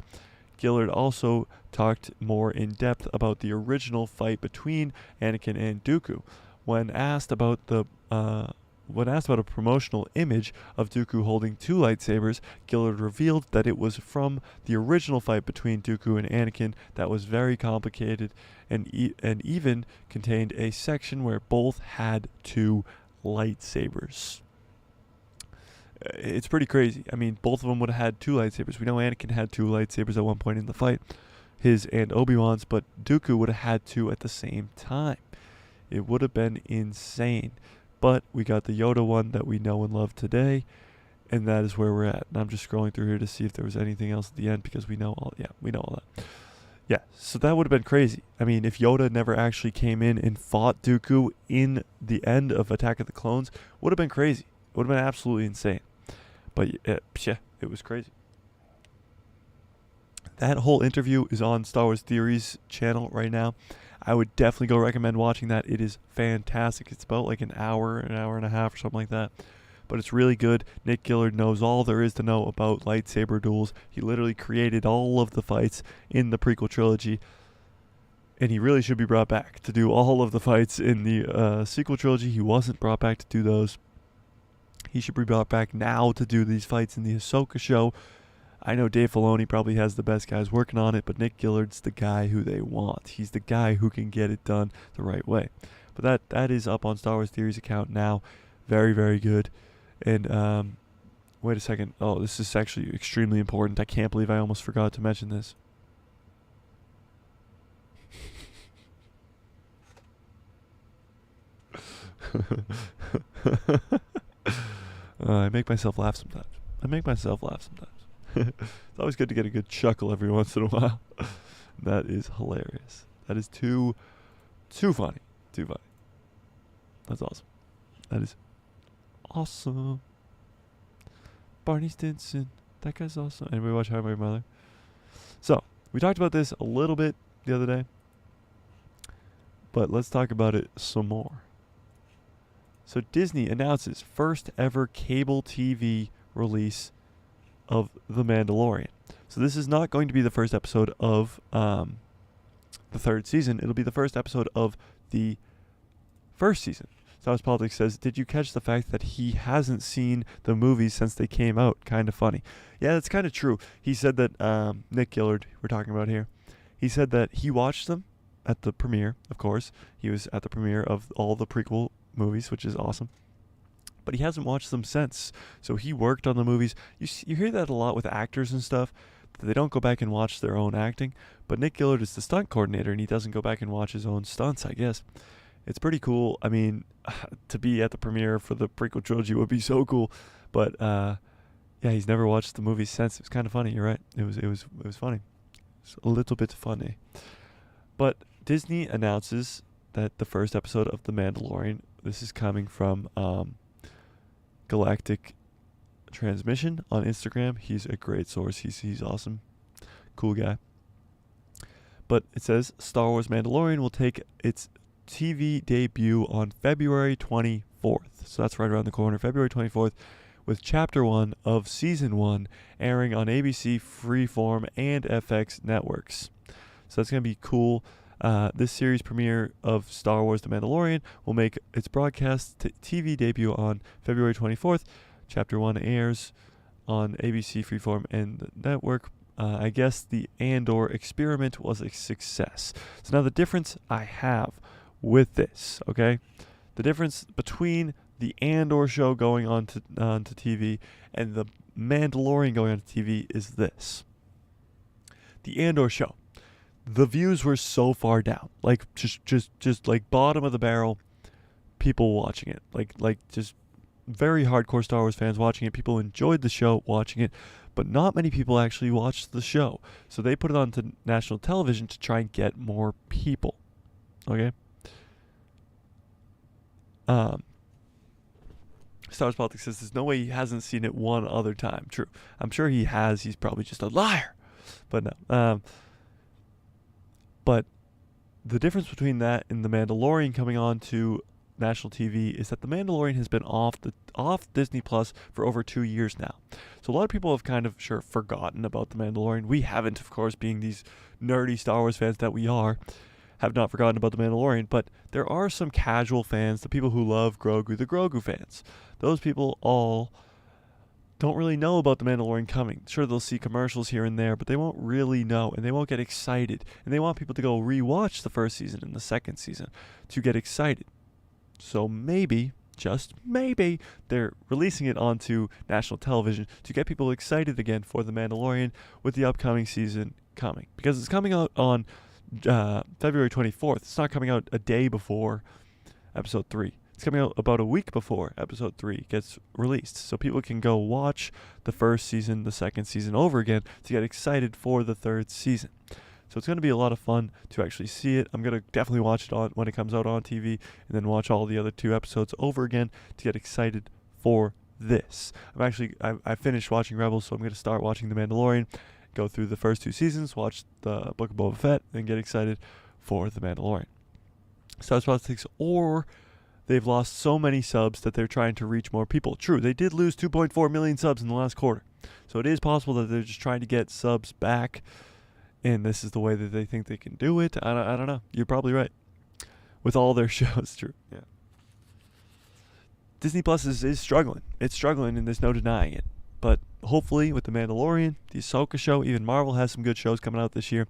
Gillard also talked more in depth about the original fight between Anakin and Dooku. When asked about a promotional image of Dooku holding two lightsabers, Gillard revealed that it was from the original fight between Dooku and Anakin that was very complicated and even contained a section where both had two lightsabers. It's pretty crazy. I mean, both of them would have had two lightsabers. We know Anakin had two lightsabers at one point in the fight, his and Obi-Wan's, but Dooku would have had two at the same time. It would have been insane. But we got the Yoda one that we know and love today, and that is where we're at. And I'm just scrolling through here to see if there was anything else at the end, because we know all that. Yeah, so that would have been crazy. I mean, if Yoda never actually came in and fought Dooku in the end of Attack of the Clones, would have been crazy. It would have been absolutely insane. But it was crazy. That whole interview is on Star Wars Theories channel right now. I would definitely go recommend watching that. It is fantastic. It's about like an hour and a half or something like that. But it's really good. Nick Gillard knows all there is to know about lightsaber duels. He literally created all of the fights in the prequel trilogy. And he really should be brought back to do all of the fights in the sequel trilogy. He wasn't brought back to do those. He should be brought back now to do these fights in the Ahsoka show. I know Dave Filoni probably has the best guys working on it, but Nick Gillard's the guy who they want. He's the guy who can get it done the right way. But that is up on Star Wars Theories account now. Very, very good. And wait a second. Oh, this is actually extremely important. I can't believe I almost forgot to mention this. I make myself laugh sometimes. It's always good to get a good chuckle every once in a while. That is hilarious. That is too funny. Too funny. That's awesome. That is awesome. Barney Stinson. That guy's awesome. Anybody watch How I Met Your Mother? So, we talked about this a little bit the other day, but let's talk about it some more. So Disney announces first ever cable TV release of The Mandalorian. So this is not going to be the first episode of the third season. It'll be the first episode of the first season. South Politics says, did you catch the fact that he hasn't seen the movies since they came out? Kind of funny. Yeah, that's kind of true. He said that, Nick Gillard, we're talking about here, he said that he watched them at the premiere, of course. He was at the premiere of all the prequel movies, which is awesome. but he hasn't watched them since. So he worked on the movies. You hear that a lot with actors and stuff. That they don't go back and watch their own acting. But Nick Gillard is the stunt coordinator, and he doesn't go back and watch his own stunts, I guess. It's pretty cool. I mean, to be at the premiere for the prequel trilogy would be so cool. But yeah, he's never watched the movies since. It was kind of funny. You're right. It was funny. It's a little bit funny. But Disney announces that the first episode of The Mandalorian, this is coming from Galactic Transmission on Instagram. He's a great source. He's awesome. Cool guy. But it says Star Wars Mandalorian will take its TV debut on February 24th. So that's right around the corner. February 24th, with Chapter 1 of Season 1 airing on ABC, Freeform, and FX networks. So that's going to be cool. This series premiere of Star Wars The Mandalorian will make its broadcast TV debut on February 24th. Chapter 1 airs on ABC, Freeform, and the network. I guess the Andor experiment was a success. So now the difference I have with this, okay? The difference between the Andor show going on to TV and the Mandalorian going on to TV is this. The Andor show, the views were so far down, like just like bottom of the barrel, people watching it, like just very hardcore Star Wars fans watching it. People enjoyed the show watching it, but not many people actually watched the show. So they put it on to national television to try and get more people. Okay. Star Wars Politics says there's no way he hasn't seen it one other time. True. I'm sure he has. He's probably just a liar. But no. But the difference between that and The Mandalorian coming on to national TV is that The Mandalorian has been off Disney Plus for over 2 years now. So a lot of people have kind of forgotten about The Mandalorian. We haven't, of course, being these nerdy Star Wars fans that we are, have not forgotten about The Mandalorian, but there are some casual fans, the people who love Grogu, the Grogu fans. Those people all don't really know about The Mandalorian coming. Sure, they'll see commercials here and there, but they won't really know, and they won't get excited. And they want people to go rewatch the first season and the second season to get excited. So maybe, just maybe, they're releasing it onto national television to get people excited again for The Mandalorian with the upcoming season coming. Because it's coming out on February 24th. It's not coming out a day before episode 3. It's coming out about a week before episode 3 gets released. So people can go watch the first season, the second season over again to get excited for the third season. So it's going to be a lot of fun to actually see it. I'm going to definitely watch it on when it comes out on TV and then watch all the other 2 episodes over again to get excited for this. I finished watching Rebels, so I'm going to start watching The Mandalorian, go through the first 2 seasons, watch the Book of Boba Fett, and get excited for The Mandalorian. Star Wars Politics, or they've lost so many subs that they're trying to reach more people. True, they did lose 2.4 million subs in the last quarter. So it is possible that they're just trying to get subs back, and this is the way that they think they can do it. I don't know. You're probably right. With all their shows, true. Yeah. Disney Plus is struggling. It's struggling, and there's no denying it. But hopefully, with The Mandalorian, the Ahsoka show, even Marvel has some good shows coming out this year.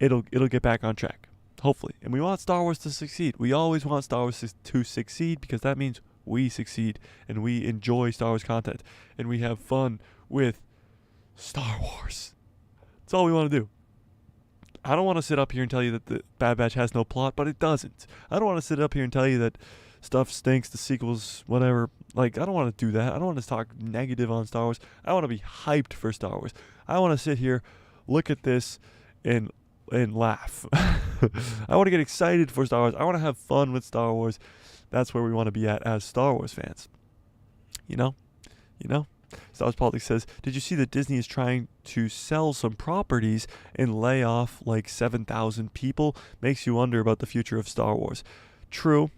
It'll get back on track. Hopefully. And we want Star Wars to succeed. We always want Star Wars to succeed because that means we succeed and we enjoy Star Wars content and we have fun with Star Wars. That's all we want to do. I don't want to sit up here and tell you that the Bad Batch has no plot, but it doesn't. I don't want to sit up here and tell you that stuff stinks, the sequels, whatever. Like, I don't want to do that. I don't want to talk negative on Star Wars. I want to be hyped for Star Wars. I want to sit here, look at this, and laugh. I want to get excited for Star Wars. I want to have fun with Star Wars. That's where we want to be at as Star Wars fans. You know? Star Wars Politics says, did you see that Disney is trying to sell some properties and lay off like 7,000 people? Makes you wonder about the future of Star Wars. True.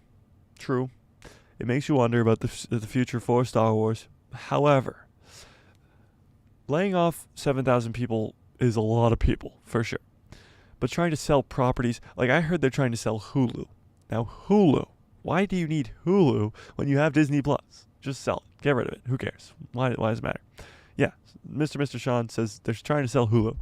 It makes you wonder about the future for Star Wars. However, laying off 7,000 people is a lot of people, for sure. But trying to sell properties, like I heard they're trying to sell Hulu. Now, Hulu. Why do you need Hulu when you have Disney Plus? Just sell it. Get rid of it. Who cares? Why does it matter? Yeah, Mr. Sean says they're trying to sell Hulu.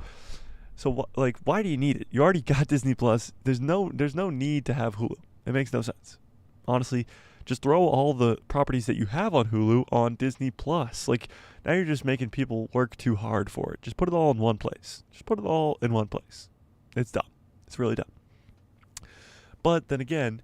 So, why do you need it? You already got Disney Plus. There's no need to have Hulu. It makes no sense. Honestly, Just throw all the properties that you have on Hulu on Disney Plus. Like, now you're just making people work too hard for it. Just put it all in one place. Just put it all in one place. It's dumb. It's really dumb. But then again,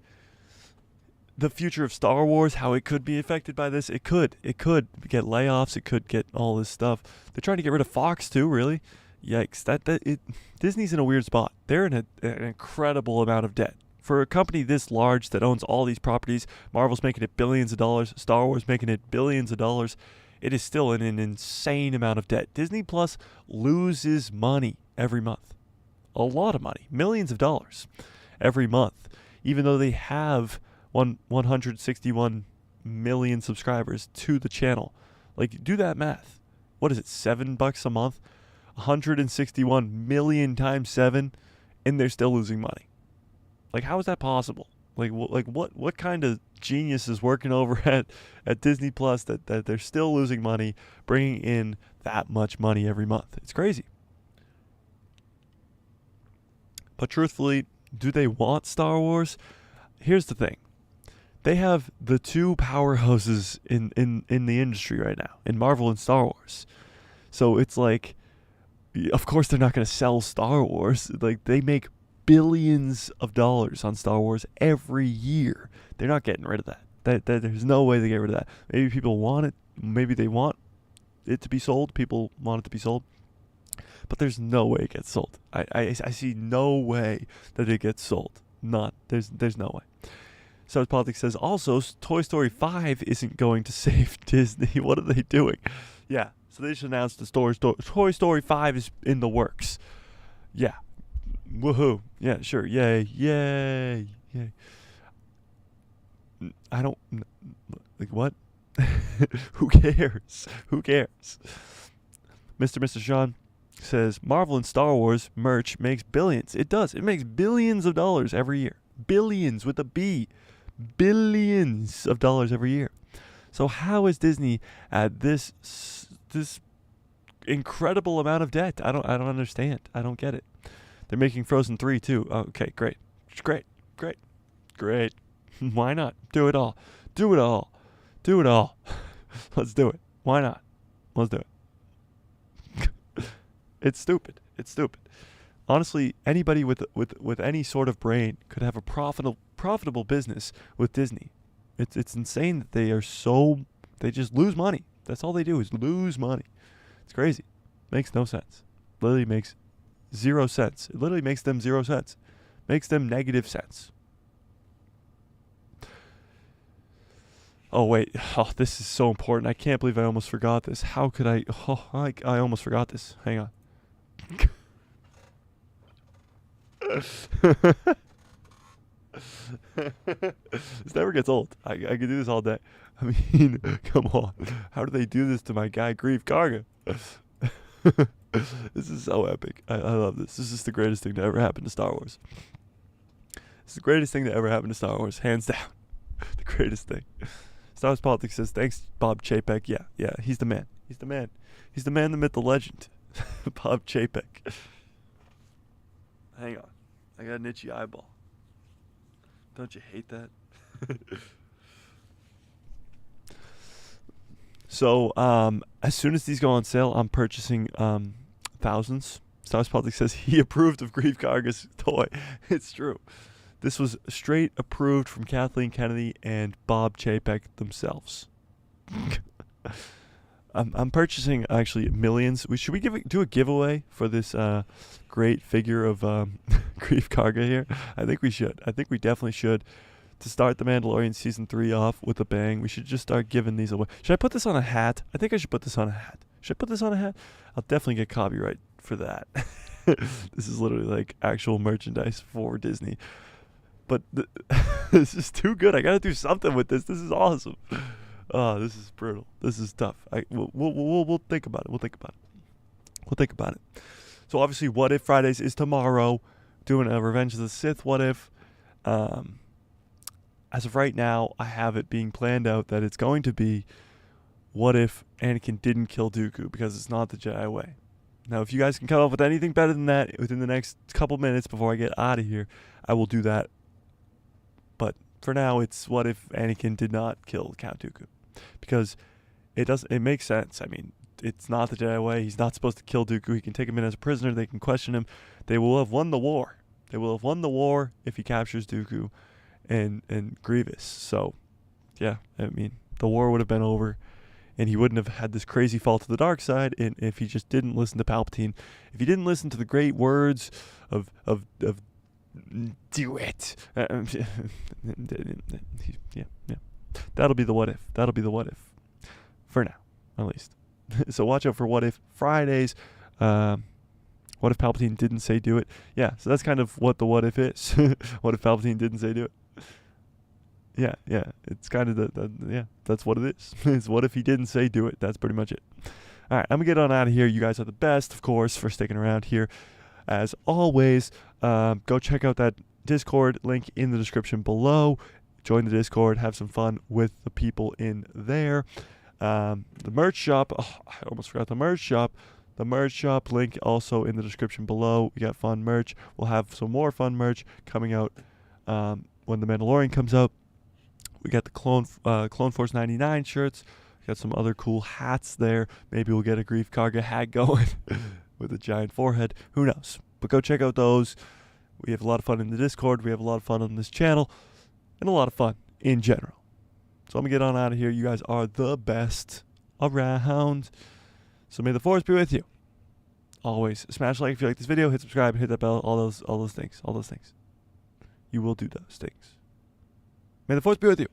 the future of Star Wars, how it could be affected by this, it could get layoffs, it could get all this stuff. They're trying to get rid of Fox too, really. Yikes. Disney's in a weird spot. They're in an incredible amount of debt. For a company this large that owns all these properties, Marvel's making it billions of dollars, Star Wars making it billions of dollars, it is still in an insane amount of debt. Disney Plus loses money every month. A lot of money. Millions of dollars every month. Even though they have 161 million subscribers to the channel. Like, do that math. What is it, $7 a month? 161 million times 7, and they're still losing money. Like, how is that possible? What kind of genius is working over at Disney Plus that they're still losing money, bringing in that much money every month? It's crazy. But truthfully, do they want Star Wars? Here's the thing. They have the two powerhouses in the industry right now, in Marvel and Star Wars. So it's like, of course they're not going to sell Star Wars. Like, they make billions of dollars on Star Wars every year. They're not getting rid of that. There's no way they get rid of that. Maybe people want it. Maybe they want it to be sold. People want it to be sold. But there's no way it gets sold. I see no way that it gets sold. There's no way. So Politics says, also, Toy Story 5 isn't going to save Disney. What are they doing? Yeah, so they just announced the Toy Story 5 is in the works. Yeah. Woohoo. Yeah, sure. Yay. I don't... Like, what? Who cares? Mr. Sean says, Marvel and Star Wars merch makes billions. It does. It makes billions of dollars every year. Billions with a B. Billions of dollars every year. So how is Disney at this incredible amount of debt? I don't understand. I don't get it. They're making Frozen 3 too. Okay, great. Why not? Do it all. Let's do it. Why not? Let's do it. It's stupid. Honestly, anybody with any sort of brain could have a profitable business with Disney. It's insane that they just lose money. That's all they do is lose money. It's crazy. Makes no sense. Literally makes 0 cents. It literally makes them 0 cents. Makes them negative cents. Oh, wait. Oh, this is so important. I can't believe I almost forgot this. How could I? Oh, I almost forgot this. Hang on. This never gets old. I could do this all day. I mean, come on. How do they do this to my guy, Grief Karga? This is so epic. I love this. This is the greatest thing to ever happen to Star Wars. It's the greatest thing that ever happened to Star Wars. Hands down. The greatest thing. Star Wars Politics says, thanks, Bob Chapek. Yeah, he's the man. He's the man, the myth, the legend. Bob Chapek. Hang on. I got an itchy eyeball. Don't you hate that? So, as soon as these go on sale, I'm purchasing thousands. Star Wars Politics says he approved of Grief Karga's toy. It's true. This was straight approved from Kathleen Kennedy and Bob Chapek themselves. I'm purchasing actually millions. Should we do a giveaway for this great figure of Grief Karga here? I think we should. I think we definitely should. To start The Mandalorian Season 3 off with a bang, we should just start giving these away. Should I put this on a hat? I think I should put this on a hat. Should I put this on a hat? I'll definitely get copyright for that. This is literally like actual merchandise for Disney. But this is too good. I got to do something with this. This is awesome. Oh, this is brutal. This is tough. We'll think about it. We'll think about it. So obviously, What If Fridays is tomorrow. Doing a Revenge of the Sith What If. As of right now, I have it being planned out that it's going to be what if Anakin didn't kill Dooku, because it's not the Jedi way. Now, if you guys can come up with anything better than that within the next couple minutes before I get out of here, I will do that. But for now, it's what if Anakin did not kill Count Dooku? Because it makes sense. I mean, it's not the Jedi way. He's not supposed to kill Dooku. He can take him in as a prisoner. They can question him. They will have won the war. They will have won the war if he captures Dooku and Grievous. So, yeah, I mean, the war would have been over, and he wouldn't have had this crazy fall to the dark side. And if he just didn't listen to Palpatine, if he didn't listen to the great words of do it. Yeah. That'll be the what if. That'll be the what if. For now, at least. So watch out for what if Fridays. What if Palpatine didn't say do it? Yeah, so that's kind of what the what if is. What if Palpatine didn't say do it? Yeah. It's kind of that's what it is. It's what if he didn't say do it. That's pretty much it. All right, I'm going to get on out of here. You guys are the best, of course, for sticking around here. As always, go check out that Discord link in the description below. Join the Discord. Have some fun with the people in there. The merch shop. Oh, I almost forgot the merch shop. The merch shop link also in the description below. We got fun merch. We'll have some more fun merch coming out when The Mandalorian comes out. We got the Clone Force 99 shirts. We got some other cool hats there. Maybe we'll get a Grief Karga hat going with a giant forehead. Who knows? But go check out those. We have a lot of fun in the Discord. We have a lot of fun on this channel. And a lot of fun in general. So I'm going to get on out of here. You guys are the best around. So may the Force be with you. Always smash like if you like this video. Hit subscribe. Hit that bell. All those things. You will do those things. May the Force be with you.